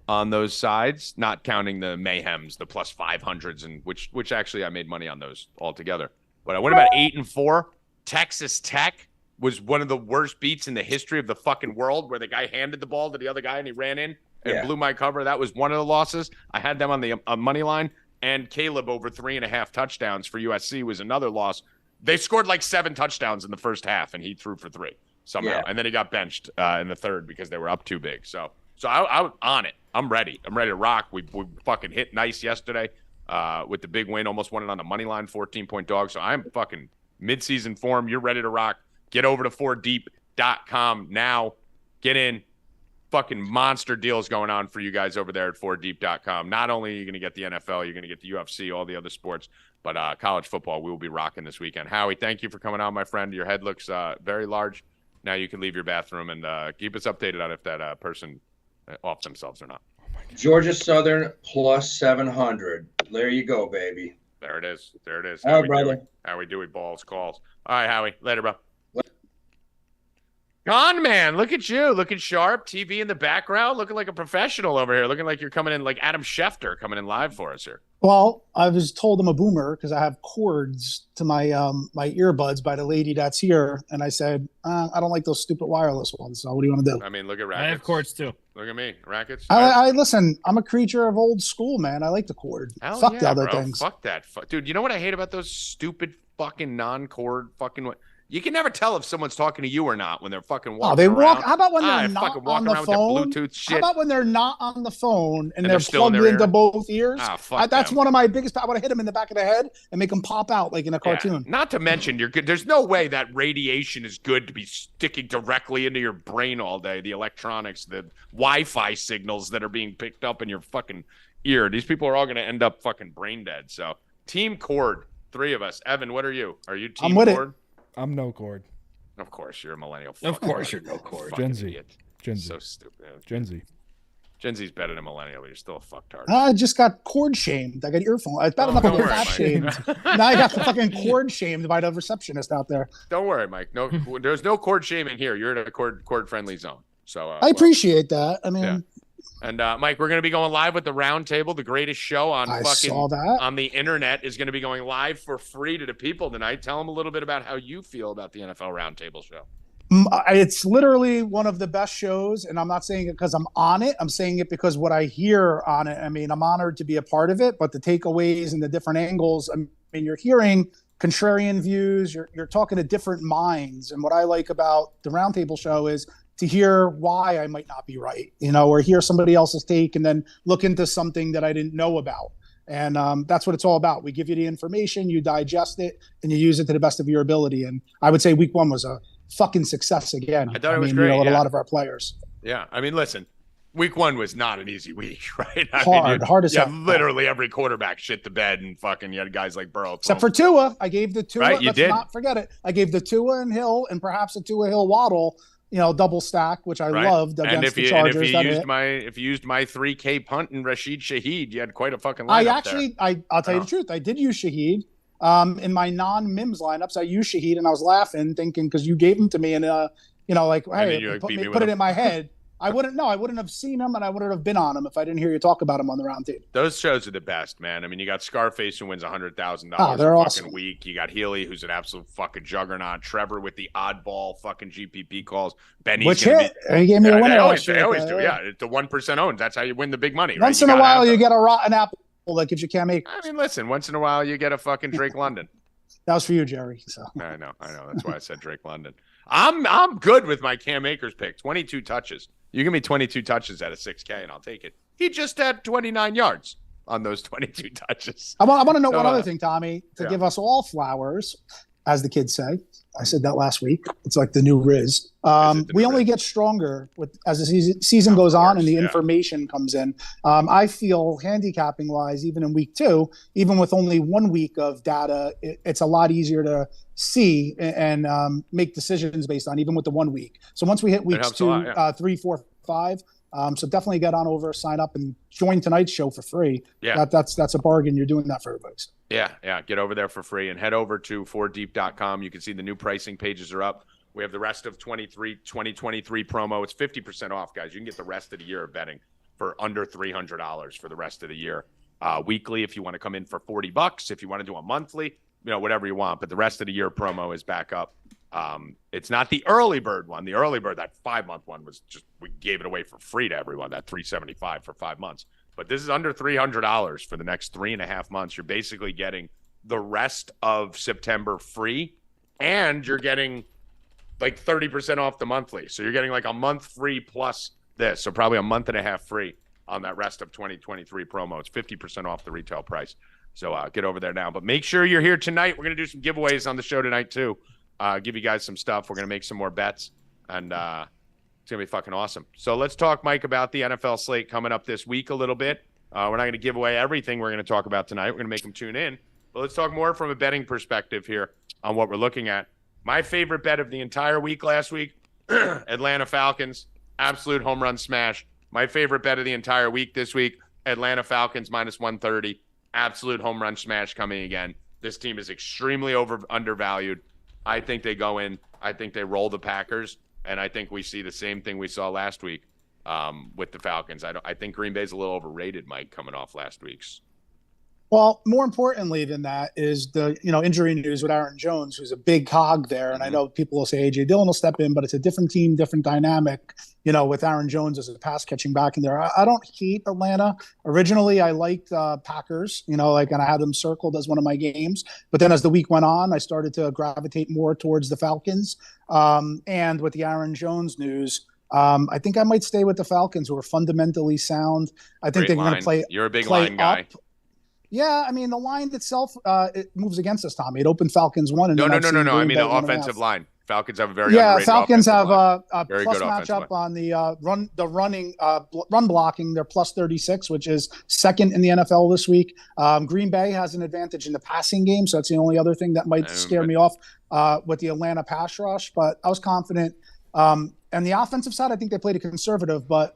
on those sides, not counting the mayhems, the plus 500s, and which actually I made money on those altogether. But I went about 8 and 4. Texas Tech was one of the worst beats in the history of the fucking world, where the guy handed the ball to the other guy and he ran in and blew my cover. That was one of the losses. I had them on the money line, and Caleb over 3.5 touchdowns for USC was another loss. They scored like 7 touchdowns in the first half, and he threw for 3 somehow, and then he got benched in the third because they were up too big. So I was on it. I'm ready. I'm ready to rock. We fucking hit nice yesterday with the big win. Almost won it on the money line, 14-point dog. So I'm fucking mid-season form. You're ready to rock. Get over to 4deep.com now. Get in. Fucking monster deals going on for you guys over there at 4deep.com. Not only are you going to get the NFL, you're going to get the UFC, all the other sports, but college football we will be rocking this weekend. Howie, thank you for coming on, my friend. Your head looks very large. Now you can leave your bathroom and keep us updated on if that person off themselves or not. Georgia Southern plus 700. There you go, baby. There it is. All right, brother. Howie Dewey, balls, calls. All right, Howie. Later, bro. Con man, look at you, looking sharp. TV in the background, looking like a professional over here. Looking like you're coming in like Adam Schefter coming in live for us here. Well, I was told I'm a boomer because I have cords to my my earbuds by the lady that's here, and I said I don't like those stupid wireless ones. So what do you want to do? I mean, look at Rackets. I have cords too. Look at me, Rackets. I listen. I'm a creature of old school, man. I like the cord. Fuck the other things. Fuck that, dude. You know what I hate about those stupid fucking non-cord fucking? You can never tell if someone's talking to you or not when they're fucking walking they around. walk. How about when they're not on the phone? Bluetooth shit. How about when they're not on the phone and they're they're plugged into both ears? That's them. one of my biggest. I want to hit them in the back of the head and make them pop out like in a cartoon. Not to mention, you're good. There's no way that radiation is good to be sticking directly into your brain all day. The electronics, the Wi-Fi signals that are being picked up in your fucking ear. These people are all going to end up fucking brain dead. So, team cord, 3 of us. Evan, what are you? Are you team cord? I'm no cord. Of course, you're a millennial. Of course, you're no cord. Gen Z. Idiot. Gen Z. So stupid. Gen Z. Gen Z's better than millennial, but you're still a fucktard. I just got cord shamed. I got earphone. I was bad enough I got fat shamed. Now I got the fucking cord shamed by the receptionist out there. Don't worry, Mike. No, there's no cord shaming here. You're in a cord friendly zone. So I appreciate that. I mean. Yeah. And Mike, we're going to be going live with the Roundtable, the greatest show on on the internet, is going to be going live for free to the people tonight. Tell them a little bit about how you feel about the NFL Roundtable show. It's literally one of the best shows, and I'm not saying it because I'm on it. I'm saying it because what I hear on it. I mean, I'm honored to be a part of it, but the takeaways and the different angles. I mean, you're hearing contrarian views. You're talking to different minds, and what I like about the Roundtable show is to hear why I might not be right, or hear somebody else's take and then look into something that I didn't know about. And that's what it's all about. We give you the information, you digest it, and you use it to the best of your ability. And I would say week 1 was a fucking success again. I thought it was great. With a lot of our players. Yeah. I mean, listen, week 1 was not an easy week, right? Hard as hell. Literally every quarterback shit the bed, and fucking you had guys like Burrow. Except for Tua. I gave the Tua. Right, let's not forget it. I gave the Tua and Hill and perhaps a Tua Hill Waddle, double stack, which I loved against the Chargers. And if you used my 3K punt and Rashid Shaheed, you had quite a fucking lineup. I'll tell you the truth. I did use Shaheed. In my non-MIMS lineups, I used Shaheed, and I was laughing, thinking because you gave him to me, and hey, put it in my head. I wouldn't have seen him, and I wouldn't have been on him if I didn't hear you talk about him on the Roundtable. Those shows are the best, man. I mean, you got Scarface who wins $100,000 they're a awesome. fucking week. You got Healy, who's an absolute fucking juggernaut. Trevor with the oddball fucking GPP calls. Benny's he gave me a winner. They always do. Yeah, it's the 1% owns. That's how you win the big money. Once in a while, you get a rotten apple that gives you Cam Akers. I mean, listen, once in a while, you get a fucking Drake London. That was for you, Jerry. So I know. That's why I said Drake London. I'm good with my Cam Akers pick. 22 touches. You give me 22 touches at a 6K, and I'll take it. He just had 29 yards on those 22 touches. I want to know one other thing, Tommy, to give us all flowers, as the kids say. I said that last week. It's like the new Riz. We only get stronger as the season goes on and the information comes in. I feel handicapping wise, even in week 2, even with only 1 week of data, it's a lot easier to see and make decisions based on, even with the 1 week. So once we hit weeks 2, 3, 4, 5, So definitely get on over, sign up, and join tonight's show for free. Yeah, that's a bargain. You're doing that for everybody. Yeah. Get over there for free and head over to 4deep.com. You can see the new pricing pages are up. We have the rest of 2023 promo. It's 50% off, guys. You can get the rest of the year of betting for under $300 for the rest of the year. Weekly, if you want to come in for $40, if you want to do a monthly, whatever you want. But the rest of the year promo is back up. It's not the early bird one. The early bird, that 5-month one, was just, we gave it away for free to everyone, that $375 for 5 months. But this is under $300 for the next 3.5 months. You're basically getting the rest of September free, and you're getting like 30% off the monthly. So you're getting like a month free plus this. So probably a month and a half free on that rest of 2023 promo. It's 50% off the retail price. So get over there now. But make sure you're here tonight. We're going to do some giveaways on the show tonight too. Give you guys some stuff. We're going to make some more bets, and it's going to be fucking awesome. So let's talk, Mike, about the NFL slate coming up this week a little bit. We're not going to give away everything we're going to talk about tonight. We're going to make them tune in. But let's talk more from a betting perspective here on what we're looking at. My favorite bet of the entire week last week, Atlanta Falcons, absolute home run smash. My favorite bet of the entire week this week, Atlanta Falcons minus 130, absolute home run smash coming again. This team is extremely undervalued. I think they go in. I think they roll the Packers, and I think we see the same thing we saw last week with the Falcons. I think Green Bay's a little overrated, Mike, coming off last week's. Well, more importantly than that is the injury news with Aaron Jones, who's a big cog there. And I know people will say A.J. Dillon will step in, but it's a different team, different dynamic, with Aaron Jones as a pass catching back in there. I don't hate Atlanta. Originally, I liked Packers, and I had them circled as one of my games. But then as the week went on, I started to gravitate more towards the Falcons. And with the Aaron Jones news, I think I might stay with the Falcons, who are fundamentally sound. I think they're going to play. You're a big line guy. Up. Yeah, I mean, the line itself, it moves against us, Tommy. It opened Falcons 1. And no. I mean, the offensive line. Falcons have a very Falcons have a very plus matchup on the run blocking. They're plus 36, which is second in the NFL this week. Green Bay has an advantage in the passing game, so that's the only other thing that might scare me off with the Atlanta pass rush. But I was confident. And the offensive side, I think they played a conservative, but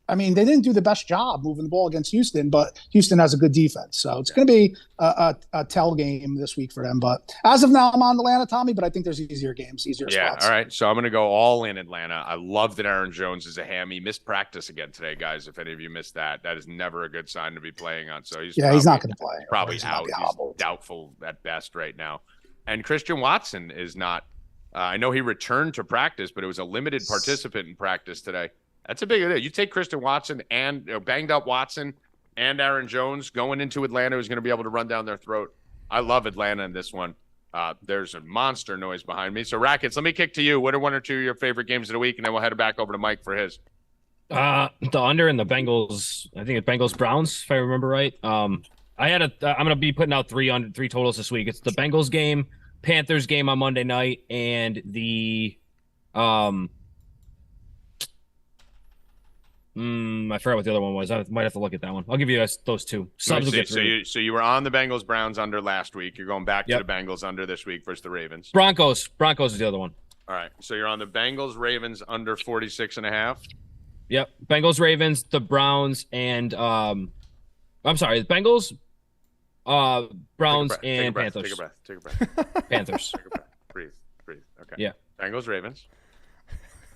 I mean, they didn't do the best job moving the ball against Houston, but Houston has a good defense. So it's going to be a tell game this week for them. But as of now, I'm on Atlanta, Tommy, but I think there's easier games, easier spots. All right. So I'm going to go all in Atlanta. I love that Aaron Jones is a hammy. Missed practice again today, guys. If any of you missed that, that is never a good sign to be playing on. So he's not going to play. Probably out. He's doubtful at best right now. And Christian Watson is not. I know he returned to practice, but it was a limited participant in practice today. That's a big deal. You take Christian Watson and banged up Watson and Aaron Jones going into Atlanta, who's going to be able to run down their throat. I love Atlanta in this one. There's a monster noise behind me. So, Rackets, let me kick to you. What are one or two of your favorite games of the week? And then we'll head back over to Mike for his. The under in the Bengals. I think it's Bengals-Browns, if I remember right. I'm going to be putting out three totals this week. It's the Bengals game, Panthers game on Monday night, and the I forgot what the other one was. I might have to look at that one. I'll give you guys those two. So you were on the Bengals Browns under last week. You're going back to the Bengals under this week versus the Ravens. Broncos is the other one. All right. So you're on the Bengals Ravens under 46.5. Yep. Bengals Ravens, the Browns, and I'm sorry, the Bengals, Browns, and Panthers. Take a breath. Panthers. Take a breath. Breathe. Okay. Yeah. Bengals Ravens.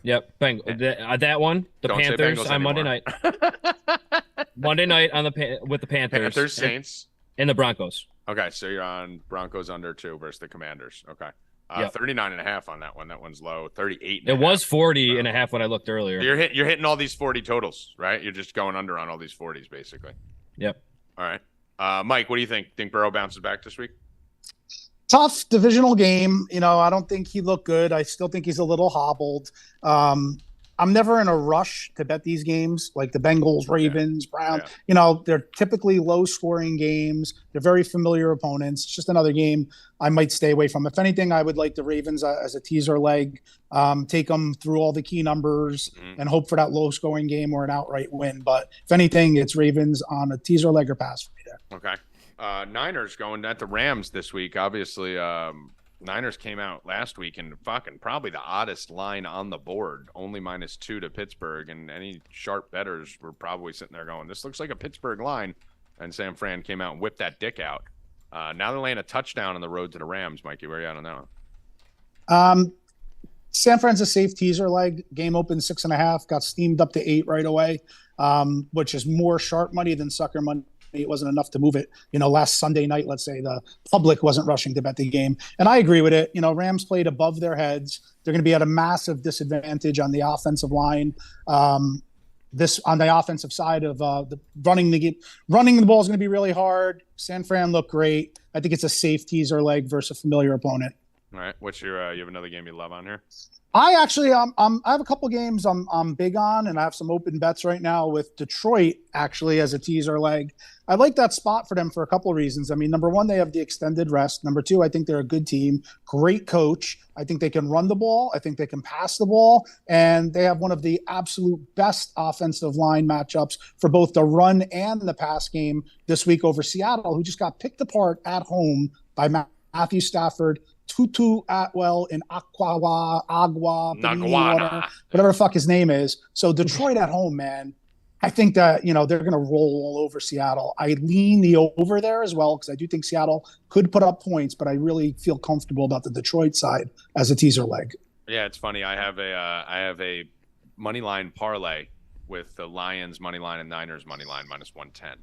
Yep, that one. The Don't Panthers on Monday night. Monday night with the Panthers. Panthers, Saints, and the Broncos. Okay, so you're on Broncos under 2 versus the Commanders. Okay, 39.5 on that one. That one's low. 38. It was 40.5 when I looked earlier. You're hitting all these 40 totals, right? You're just going under on all these 40s, basically. Yep. All right, Mike, what do you think? Think Burrow bounces back this week? Tough divisional game. I don't think he looked good. I still think he's a little hobbled. I'm never in a rush to bet these games, like the Bengals, Ravens, Browns. Yeah. They're typically low-scoring games. They're very familiar opponents. It's just another game I might stay away from. If anything, I would like the Ravens as a teaser leg, take them through all the key numbers and hope for that low-scoring game or an outright win. But if anything, it's Ravens on a teaser leg or pass for me there. Okay. Niners going at the Rams this week. Obviously, Niners came out last week and fucking probably the oddest line on the board, only -2 to Pittsburgh, and any sharp bettors were probably sitting there going, this looks like a Pittsburgh line, and San Fran came out and whipped that dick out. Now they're laying a touchdown on the road to the Rams. Mikey, where are you at on that one? San Fran's a safe teaser leg. Game opened 6.5, got steamed up to 8 right away, which is more sharp money than sucker money. It wasn't enough to move it. Last Sunday night, let's say, the public wasn't rushing to bet the game. And I agree with it. Rams played above their heads. They're going to be at a massive disadvantage on the offensive line. On the offensive side of running the ball is going to be really hard. San Fran looked great. I think it's a safe teaser leg versus a familiar opponent. All right. What's your you have another game you love on here? I actually I have a couple games I'm big on, and I have some open bets right now with Detroit actually as a teaser leg. I like that spot for them for a couple of reasons. I mean, number one, they have the extended rest. Number two, I think they're a good team, great coach. I think they can run the ball. I think they can pass the ball, and they have one of the absolute best offensive line matchups for both the run and the pass game this week over Seattle, who just got picked apart at home by Matthew Stafford, Tutu Atwell, and Agua, whatever the fuck his name is. So Detroit at home, man, I think that, they're going to roll all over Seattle. I lean the over there as well because I do think Seattle could put up points, but I really feel comfortable about the Detroit side as a teaser leg. Yeah, it's funny. I have a money line parlay with the Lions money line and Niners money line -110.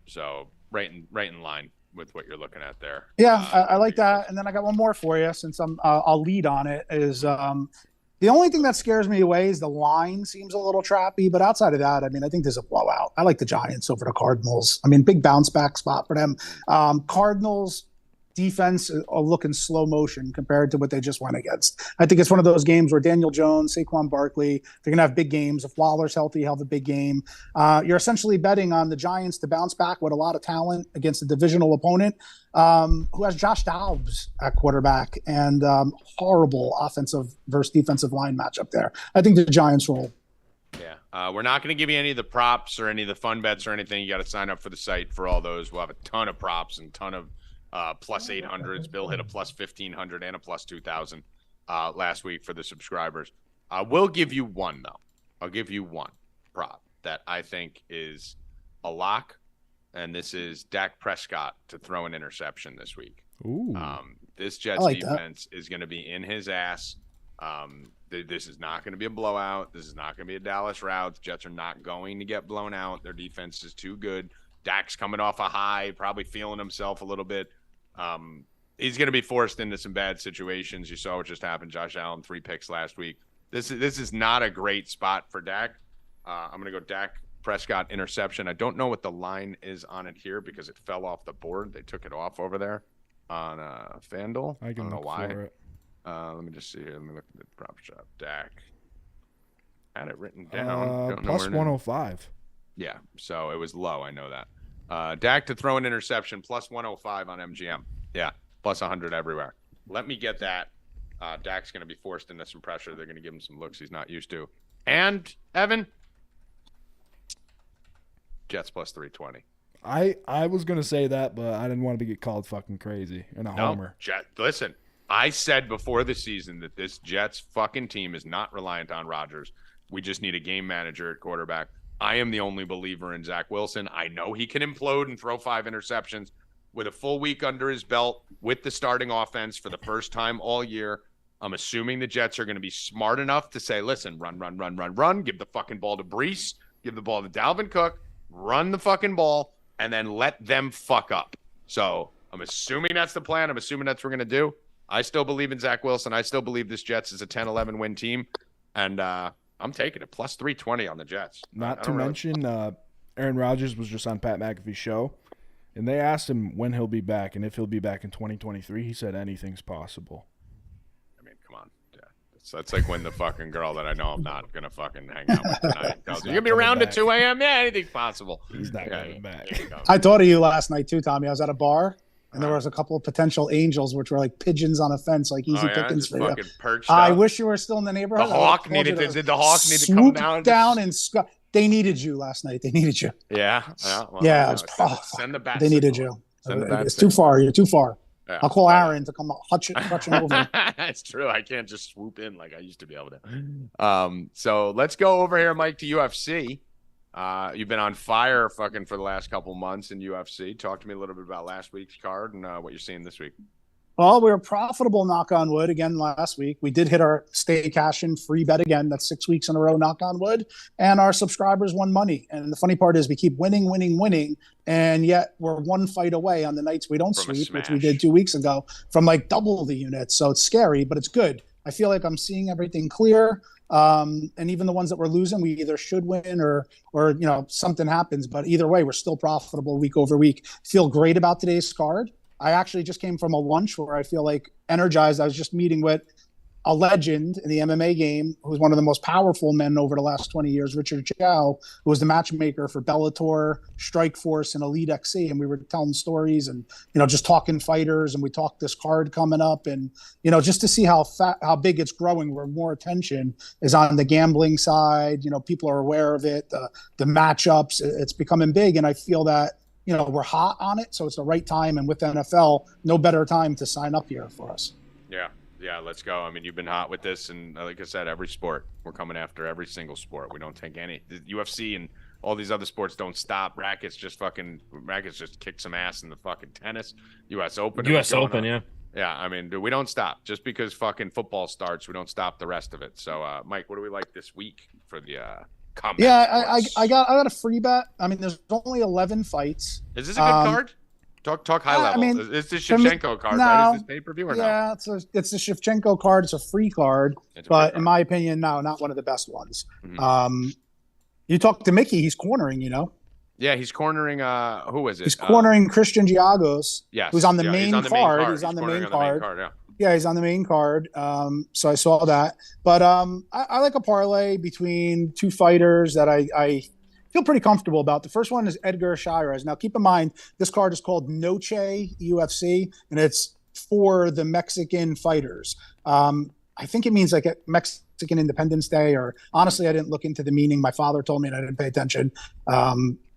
So right in line with what you're looking at there. Yeah, I like that. And then I got one more for you since I'll lead on it is the only thing that scares me away is the line seems a little trappy, but outside of that, I mean, I think there's a blowout. I like the Giants over the Cardinals. I mean, big bounce back spot for them. Cardinals defense are looking slow motion compared to what they just went against. I think it's one of those games where Daniel Jones, Saquon Barkley, they're going to have big games. If Waller's healthy, he'll have a big game. You're essentially betting on the Giants to bounce back with a lot of talent against a divisional opponent who has Josh Dobbs at quarterback and horrible offensive versus defensive line matchup there. I think the Giants roll. Yeah. We're not going to give you any of the props or any of the fun bets or anything. You got to sign up for the site for all those. We'll have a ton of props and ton of +800s. Bill hit a +1,500 and a +2,000 last week for the subscribers. We'll give you one, though. I'll give you one prop that I think is a lock, and this is Dak Prescott to throw an interception this week. Ooh. This Jets defense is going to be in his ass. This is not going to be a blowout. This is not going to be a Dallas rout. The Jets are not going to get blown out. Their defense is too good. Dak's coming off a high, probably feeling himself a little bit. He's going to be forced into some bad situations. You saw what just happened. Josh Allen, 3 picks last week. This is not a great spot for Dak. I'm going to go Dak Prescott interception. I don't know what the line is on it here because it fell off the board. They took it off over there on FanDuel. I don't know why. Let me just see here. Let me look at the prop shop. Dak. Had it written down. +105. Yeah, so it was low. I know that. Dak to throw an interception, +105 on MGM. Yeah, +100 everywhere. Let me get that. Dak's going to be forced into some pressure. They're going to give him some looks he's not used to. And, Evan, Jets +320. I was going to say that, but I didn't want to get called fucking crazy and a homer. Listen, I said before the season that this Jets fucking team is not reliant on Rodgers. We just need a game manager at quarterback. I am the only believer in Zach Wilson. I know he can implode and throw 5 interceptions. With a full week under his belt, with the starting offense for the first time all year, I'm assuming the Jets are going to be smart enough to say, listen, run. Give the fucking ball to Brees. Give the ball to Dalvin Cook. Run the fucking ball, and then let them fuck up. So I'm assuming that's the plan. I'm assuming that's what we're going to do. I still believe in Zach Wilson. I still believe this Jets is a 10-11 win team. And I'm taking it +320 on the Jets. Not to mention, Aaron Rodgers was just on Pat McAfee's show, and they asked him when he'll be back and if he'll be back in 2023. He said anything's possible. I mean, come on. Yeah. That's like when the fucking girl that I know I'm not going to fucking hang out with tonight tells me, you're going to be around at 2 a.m.? Yeah, anything's possible. He's not coming back. I thought of you last night too, Tommy. I was at a bar. And there was a couple of potential angels, which were like pigeons on a fence, like easy pickings for you. I wish you were still in the neighborhood. Did the Hawk need to come down? They needed you last night. They needed you. Yeah. Well, yeah. It was send the bat. They needed you. It's too far. You're too far. Yeah. I'll call Aaron to come hutching over. That's true. I can't just swoop in like I used to be able to. So let's go over here, Mike, to UFC. You've been on fire fucking for the last couple months in UFC. Talk to me a little bit about last week's card and what you're seeing this week. Well, we were profitable, knock on wood, again last week. We did hit our Stay Cashin free bet again. That's 6 weeks in a row, knock on wood. And our subscribers won money. And the funny part is we keep winning. And yet we're one fight away on the nights we don't sweep, which we did 2 weeks ago, from like double the units. So it's scary, but it's good. I feel like I'm seeing everything clear. And even the ones that we're losing, we either should win or something happens. But either way, we're still profitable week over week. Feel great about today's card. I actually just came from a lunch where I feel like energized. I was just meeting with a legend in the MMA game who's one of the most powerful men over the last 20 years, Richard Chow, who was the matchmaker for Bellator, Strikeforce, and Elite XC. And we were telling stories and, just talking fighters. And we talked this card coming up and, just to see how big it's growing, where more attention is on the gambling side. People are aware of it, the matchups, it's becoming big. And I feel that, we're hot on it, so it's the right time. And with NFL, no better time to sign up here for us. Yeah, let's go. I mean, you've been hot with this, and like I said, every sport. We're coming after every single sport. We don't take any. The UFC and all these other sports don't stop. Rackets just kick some ass in the fucking tennis. U.S. Open. Yeah. Yeah, I mean, dude, we don't stop. Just because fucking football starts, we don't stop the rest of it. So, Mike, what do we like this week for the combat? Yeah, I got a free bet. I mean, there's only 11 fights. Is this a good card? Talk high level. I mean, it's the Shevchenko card, right? Is this pay-per-view or no? Yeah, it's the Shevchenko card. It's a free card, but in my opinion, no, not one of the best ones. Mm-hmm. You talk to Mickey, he's cornering, Yeah, he's cornering, who is it? He's cornering Christian Giagos, yes, who's on the main card. He's on the main card. Yeah, he's on the main card. So I saw that. But I like a parlay between two fighters that I feel pretty comfortable about. The first one is Edgar Chairez. Now, keep in mind, this card is called Noche UFC, and it's for the Mexican fighters. I think it means like a Mexican Independence Day, or honestly, I didn't look into the meaning. My father told me and I didn't pay attention.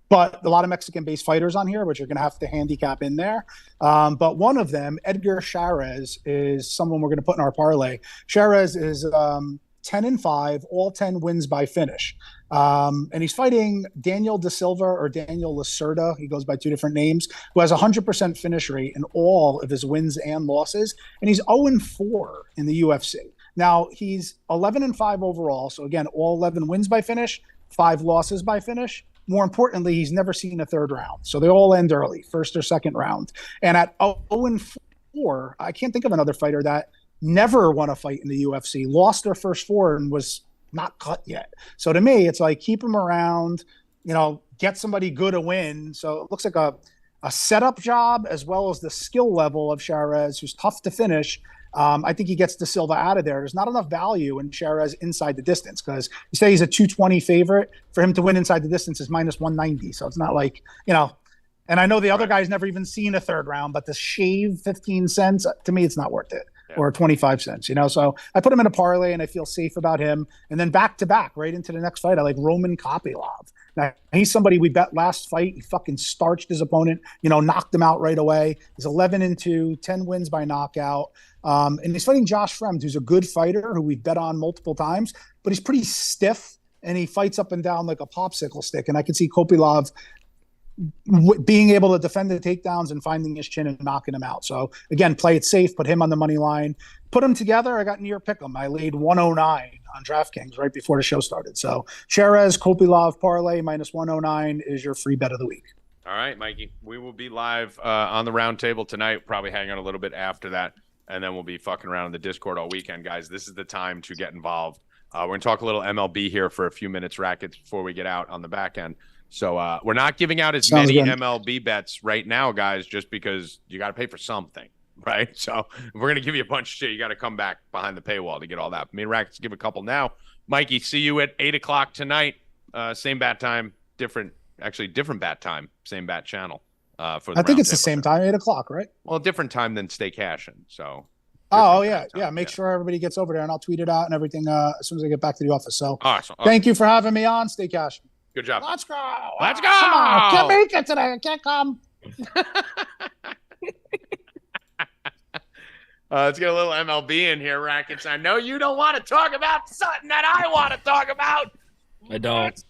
But a lot of Mexican-based fighters on here, which you're going to have to handicap in there. But one of them, Edgar Chairez, is someone we're going to put in our parlay. Chairez is 10-5, all 10 wins by finish. And he's fighting Daniel Da Silva or Daniel Lacerda. He goes by two different names, who has 100% finish rate in all of his wins and losses. And he's 0-4 in the UFC. Now, he's 11-5 overall. So again, all 11 wins by finish, 5 losses by finish. More importantly, he's never seen a third round. So they all end early, first or second round. And at 0-4, I can't think of another fighter that never won a fight in the UFC, lost their first 4 and was not cut yet. So to me, it's like keep him around, get somebody good a win. So it looks like a setup job as well as the skill level of Chairez, who's tough to finish. I think he gets Da Silva out of there. There's not enough value in Chairez inside the distance because you say he's a 220 favorite. For him to win inside the distance is minus 190. So it's not like, and I know the other guy's never even seen a third round, but to shave 15 cents, to me, it's not worth it. Or 25 cents, So I put him in a parlay and I feel safe about him. And then back to back, right into the next fight, I like Roman Kopylov. Now, he's somebody we bet last fight. He fucking starched his opponent, knocked him out right away. He's 11-2, 10 wins by knockout. And he's fighting Josh Fremd, who's a good fighter who we've bet on multiple times, but he's pretty stiff and he fights up and down like a popsicle stick. And I can see Kopylov being able to defend the takedowns and finding his chin and knocking him out. So again, play it safe, put him on the money line, put them together. I got near pick'em. I laid 109 on DraftKings right before the show started. So Chairez, Kopylov parlay minus 109 is your free bet of the week. All right, Mikey, we will be live on the Roundtable tonight, probably hang out a little bit after that. And then we'll be fucking around in the Discord all weekend, guys. This is the time to get involved. We're going to talk a little MLB here for a few minutes, Rackets, before we get out on the back end. So we're not giving out as many MLB bets right now, guys, just because you got to pay for something, right? So if we're going to give you a bunch of shit, you got to come back behind the paywall to get all that. Me and Rackets give a couple now. Mikey, see you at 8 o'clock tonight. Same bat time, different bat time, same bat channel. I think it's the same time, 8 o'clock, right? Well, different time than Stay Cashin. So. Make sure everybody gets over there, and I'll tweet it out and everything as soon as I get back to the office. So, awesome. Thank you for having me on, Stay Cashin. Good job. Let's go. Let's go. Come on. Can't make it today. I can't come. Let's get a little MLB in here, Rackets. I know you don't want to talk about something that I want to talk about. I don't.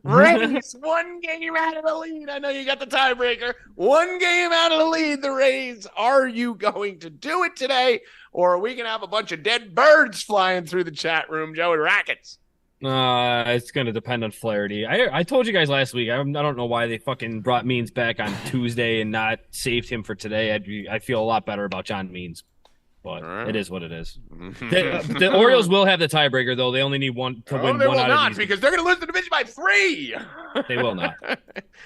Rays 1 game out of the lead. I know you got the tiebreaker. 1 game out of the lead, the Rays. Are you going to do it today, or are we going to have a bunch of dead birds flying through the chat room, Joey Rackets? It's going to depend on Flaherty. I told you guys last week. I don't know why they fucking brought Means back on Tuesday and not saved him for today. I feel a lot better about John Means. But it is what it is. The Orioles will have the tiebreaker, though. They only need one to win. They will not, because they're going to lose the division by 3. They will not.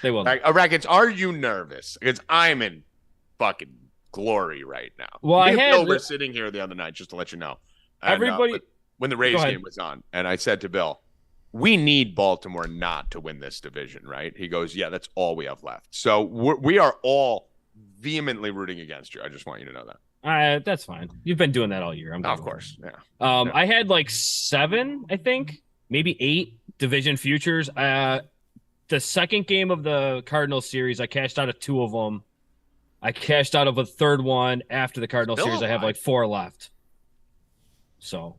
They will not. Rackets, are you nervous? Because I'm in fucking glory right now. Well, Bill were sitting here the other night, just to let you know. And, everybody, when the Rays game was on, and I said to Bill, we need Baltimore not to win this division, right? He goes, yeah, that's all we have left. So we are all vehemently rooting against you. I just want you to know that. That's fine. You've been doing that all year. Of course, yeah. I had like 7, I think, maybe 8 division futures. The second game of the Cardinals series, I cashed out of 2 of them. I cashed out of a third one after the Cardinals series. I have like 4 left. So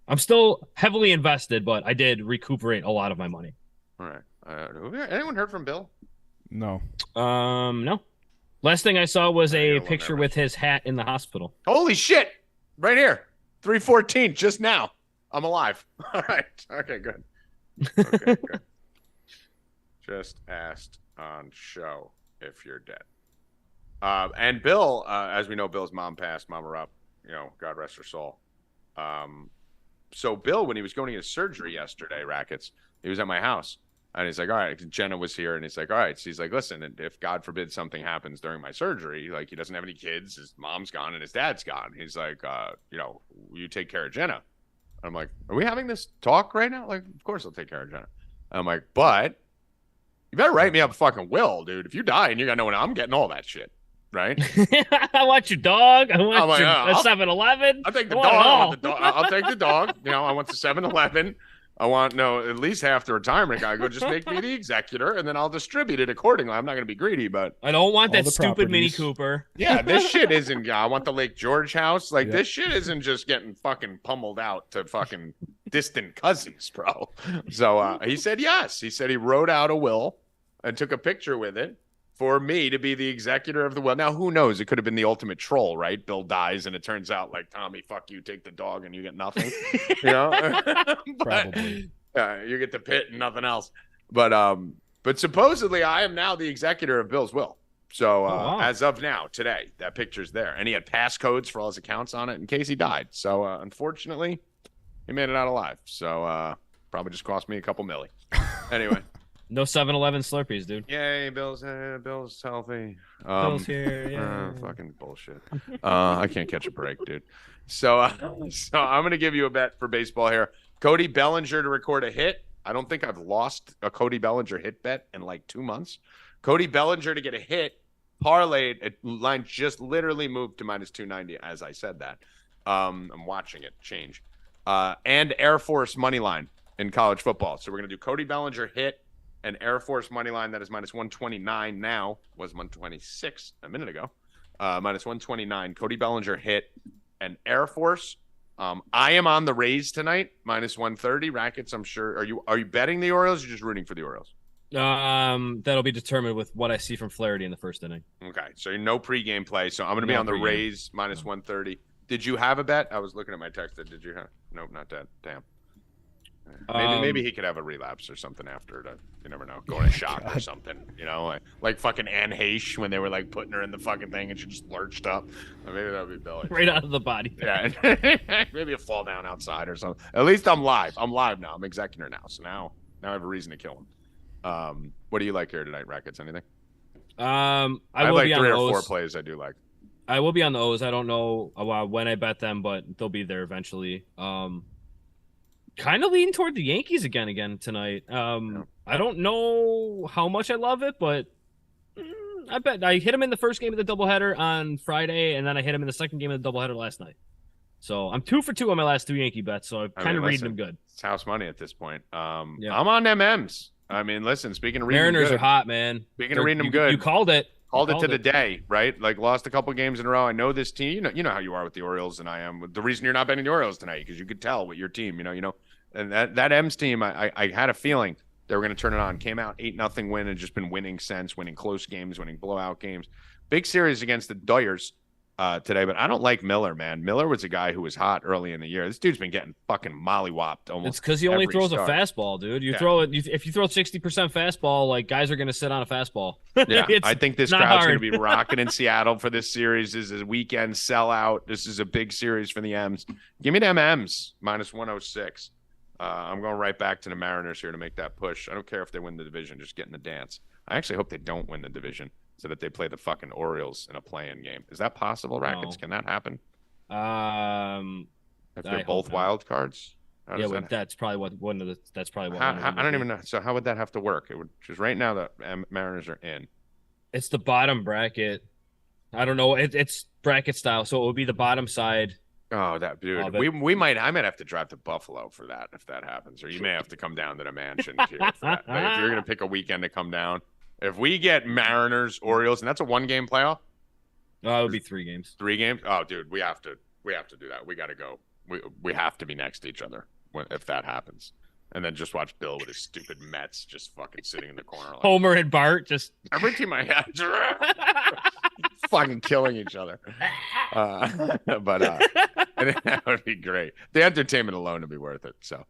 I'm still heavily invested, but I did recuperate a lot of my money. All right. Anyone heard from Bill? No. No. Last thing I saw was a picture with his hat in the hospital. Holy shit! Right here, 3:14, just now. I'm alive. All right. Okay, good. Okay, good. Just asked on show if you're dead. And Bill, as we know, Bill's mom passed. Mama Rupp, God rest her soul. So Bill, when he was going to get surgery yesterday, Rackets, he was at my house. And he's like, all right, Jenna was here. And he's like, all right. So he's like, listen, if God forbid something happens during my surgery, like he doesn't have any kids, his mom's gone and his dad's gone. He's like, you take care of Jenna. I'm like, are we having this talk right now? Like, of course I'll take care of Jenna. I'm like, but you better write me up a fucking will, dude. If you die and you got no one, I'm getting all that shit. Right? I want your dog. I want your 7-Eleven. I'll take the dog. I'll take the dog. I want the 7-Eleven. I want at least half the retirement guy. Go just make me the executor, and then I'll distribute it accordingly. I'm not going to be greedy, but I don't want that stupid Mini Cooper. Yeah, this shit isn't. I want the Lake George house. Like this shit isn't just getting fucking pummeled out to fucking distant cousins, bro. So he said yes. He said he wrote out a will and took a picture with it for me to be the executor of the will. Now, who knows? It could have been the ultimate troll, right? Bill dies, and it turns out like, Tommy, fuck you, take the dog, and you get nothing. Probably. You get the pit and nothing else. But supposedly, I am now the executor of Bill's will. So as of now, today, that picture's there. And he had passcodes for all his accounts on it in case he died. So unfortunately, he made it out alive. So probably just cost me a couple milli. Anyway. No 7-Eleven Slurpees, dude. Yay, Bill's healthy. Bill's here, yeah. Fucking bullshit. I can't catch a break, dude. So I'm going to give you a bet for baseball here. Cody Bellinger to record a hit. I don't think I've lost a Cody Bellinger hit bet in like 2 months. Cody Bellinger to get a hit, parlayed, line just literally moved to -290 as I said that. I'm watching it change. And Air Force money line in college football. So we're going to do Cody Bellinger hit, and Air Force money line that is -129 now, was 126 a minute ago. -129. Cody Bellinger hit, and Air Force. I am on the Rays tonight, -130. Rackets, I'm sure. Are you betting the Orioles or just rooting for the Orioles? That'll be determined with what I see from Flaherty in the first inning. Okay, so no pregame play. So I'm going to be on the Rays -130. Did you have a bet? I was looking at my text. Did you have? Nope, not that. Damn. Maybe he could have a relapse or something after. You never know. Going to shock or something. Like fucking Anne Heche when they were like putting her in the fucking thing and she just lurched up. Maybe that would be Billy. Right out of the body. Yeah. Maybe a fall down outside or something. At least I'm live. I'm live now. I'm executor now. So now I have a reason to kill him. What do you like here tonight, Rackets? Anything? I have will like be 3 on or the 4 O's. plays I do like. I will be on the O's. I don't know when I bet them, but they'll be there eventually. Kind of leaning toward the Yankees again tonight. I don't know how much I love it, but I bet I hit him in the first game of the doubleheader on Friday, and then I hit him in the second game of the doubleheader last night. So I'm 2 for 2 on my last 2 Yankee bets. So I'm kind of reading them good. It's house money at this point. I'm on MMs. I mean, listen. Speaking of reading Mariners them good, are hot, man. Speaking of reading them good, you called it. Called it to the day, right? Like lost a couple games in a row. I know this team. You know how you are with the Orioles, and I am. The reason you're not betting the Orioles tonight because you could tell with your team. And that M's team, I had a feeling they were going to turn it on. Came out 8-0 win and just been winning since, winning close games, winning blowout games. Big series against the Doyers today, but I don't like Miller, man. Miller was a guy who was hot early in the year. This dude's been getting fucking mollywopped almost. It's because he only throws start. a fastball, dude. You throw it if you throw 60% fastball, like guys are going to sit on a fastball. Yeah, I think this crowd's going to be rocking in Seattle for this series. This is a weekend sellout. This is a big series for the M's. Give me them M's minus 106. I'm going right back to the Mariners here to make that push. I don't care if they win the division, just get in the dance. I actually hope they don't win the division so that they play the fucking Orioles in a play-in game. Is that possible, Rackets? No. Can that happen? If they're I both wild cards? That's probably what one of the. That's probably what. I don't even know. So how would that have to work? It would just right now the Mariners are in. It's the bottom bracket. I don't know. It's bracket style, so it would be the bottom side. Oh, that dude. I might have to drive to Buffalo for that if that happens, or you may have to come down to the mansion here for that. But if you're gonna pick a weekend to come down, if we get Mariners, Orioles, and that's a 1-game playoff. Oh, it would be 3 games. 3 games? Oh, dude, we have to do that. We got to go. We have to be next to each other if that happens. And then just watch Bill with his stupid Mets just fucking sitting in the corner. Like, Homer and Bart just every team I have fucking killing each other. But that would be great. The entertainment alone would be worth it. So,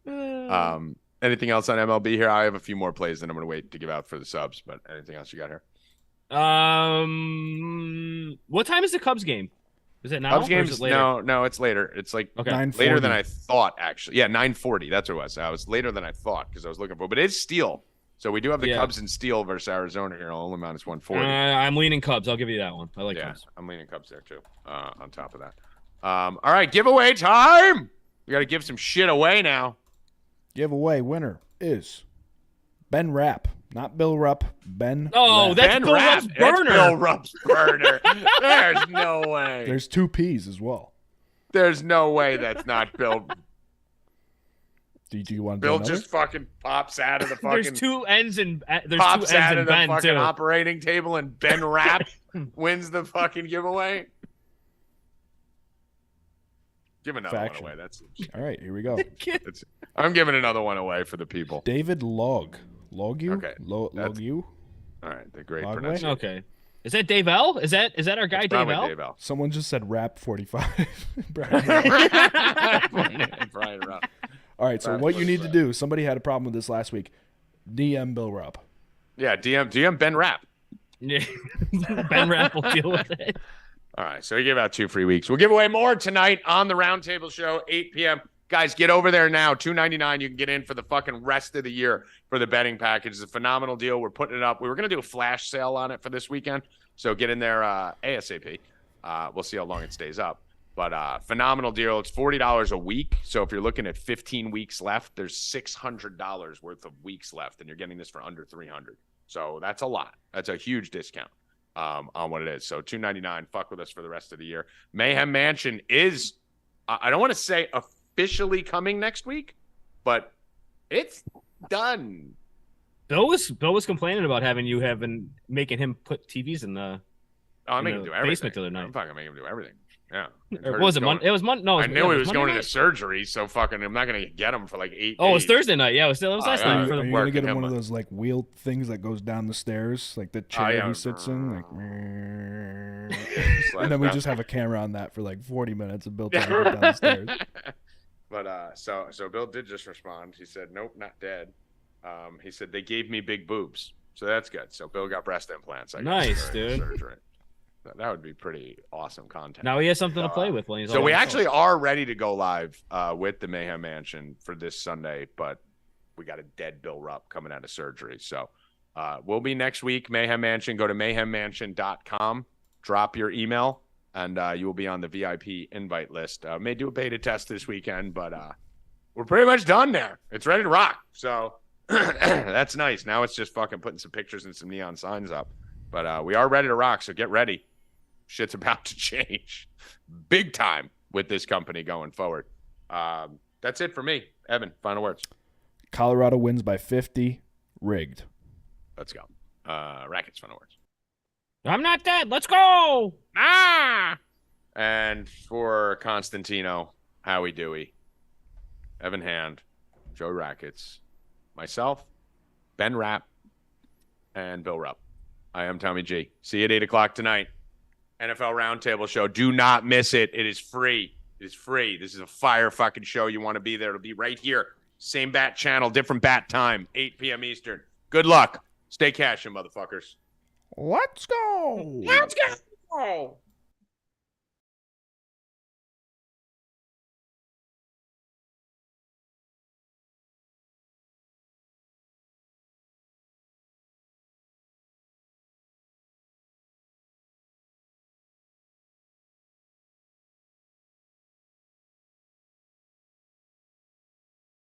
anything else on MLB here? I have a few more plays that I'm going to wait to give out for the subs. But anything else you got here? What time is the Cubs game? Is it now? Cubs games? Is it later? No, it's later. It's like later than I thought, actually. Yeah, 9:40. That's what it was. I was later than I thought because I was looking for. But it's Steel. So we do have the Cubs in Steel versus Arizona here, only minus 140. I'm leaning Cubs. I'll give you that one. I like Cubs. I'm leaning Cubs there too. On top of that. All right, giveaway time. We got to give some shit away now. Giveaway winner is Ben Rapp. Not Bill Rupp, Ben. Oh, Rapp. that's Ben Bill Rapp. Rupp's burner. That's Bill Rupp's burner. There's no way. There's 2 P's as well. There's no way that's not Bill. Do you want to Bill do just fucking pops out of the fucking. There's 2 ends and there's pops 2 ends out in of the Ben fucking too. operating table and Ben Rapp wins the fucking giveaway. Give another Faction. one away. That's All right, here we go. I'm giving another one away for the people. David Log. Logu? Okay. Logu? All right, the great Logway? pronunciation. Okay. Is that Dave L? Is that our guy Dave L? Dave L. Someone just said Rap 45. Brian Rupp. All right, so what you need to do, somebody had a problem with this last week. DM Bill Rupp. Yeah, DM Ben Rapp. Yeah. Ben Rapp will deal with it. All right, so we give out 2 free weeks. We'll give away more tonight on the Roundtable Show, 8 p.m. Guys, get over there now. $2.99. You can get in for the fucking rest of the year for the betting package. It's a phenomenal deal. We're putting it up. We were going to do a flash sale on it for this weekend, so get in there ASAP. We'll see how long it stays up. But phenomenal deal. It's $40 a week. So if you're looking at 15 weeks left, there's $600 worth of weeks left, and you're getting this for under $300. So that's a lot. That's a huge discount on what it is. So $2.99. Fuck with us for the rest of the year. Mayhem Mansion is, I don't want to say officially coming next week, but it's done. Bill was complaining about making him put TVs in the I make him do everything. basement the other night. I'm fucking making him do everything. Yeah. Or was it Monday? It was Monday. No, I knew he was going night? into surgery, so fucking I'm not gonna get him for like 8 days. Oh, it was Thursday night. Yeah, it was last night. Are you going to get him him one of up. those like wheel things that goes down the stairs, like the chair yeah. he sits in? Like, and then we just have a camera on that for like 40 minutes and Bill trying to get down the stairs. But so Bill did just respond. He said, "Nope, not dead." He said they gave me big boobs, so that's good. So Bill got breast implants. I guess, Nice, during dude. Surgery. That would be pretty awesome content. Now he has something to play with when he's. So we actually are ready to go live with the Mayhem Mansion for this Sunday, but we got a dead Bill Rupp coming out of surgery. So we'll be next week, Mayhem Mansion. Go to mayhemmansion.com, drop your email, and you will be on the VIP invite list. May do a beta test this weekend, but we're pretty much done there. It's ready to rock. So that's nice. Now it's just fucking putting some pictures and some neon signs up. But we are ready to rock, so get ready. Shit's about to change big time with this company going forward. That's it for me. Evan, final words. Colorado wins by 50, rigged. Let's go. Rackets, final words. I'm not dead. Let's go. And for Constantino, Howie, Dewey, Evan Hand, Joe Rackets, myself, Ben Rapp, and Bill Rupp. I am Tommy G. See you at 8 o'clock tonight. NFL Roundtable show. Do not miss it. It is free. It is free. This is a fire fucking show. You want to be there. It'll be right here. Same bat channel, different bat time, 8 p.m. Eastern. Good luck. Stay cashin', motherfuckers. Let's go. Let's go.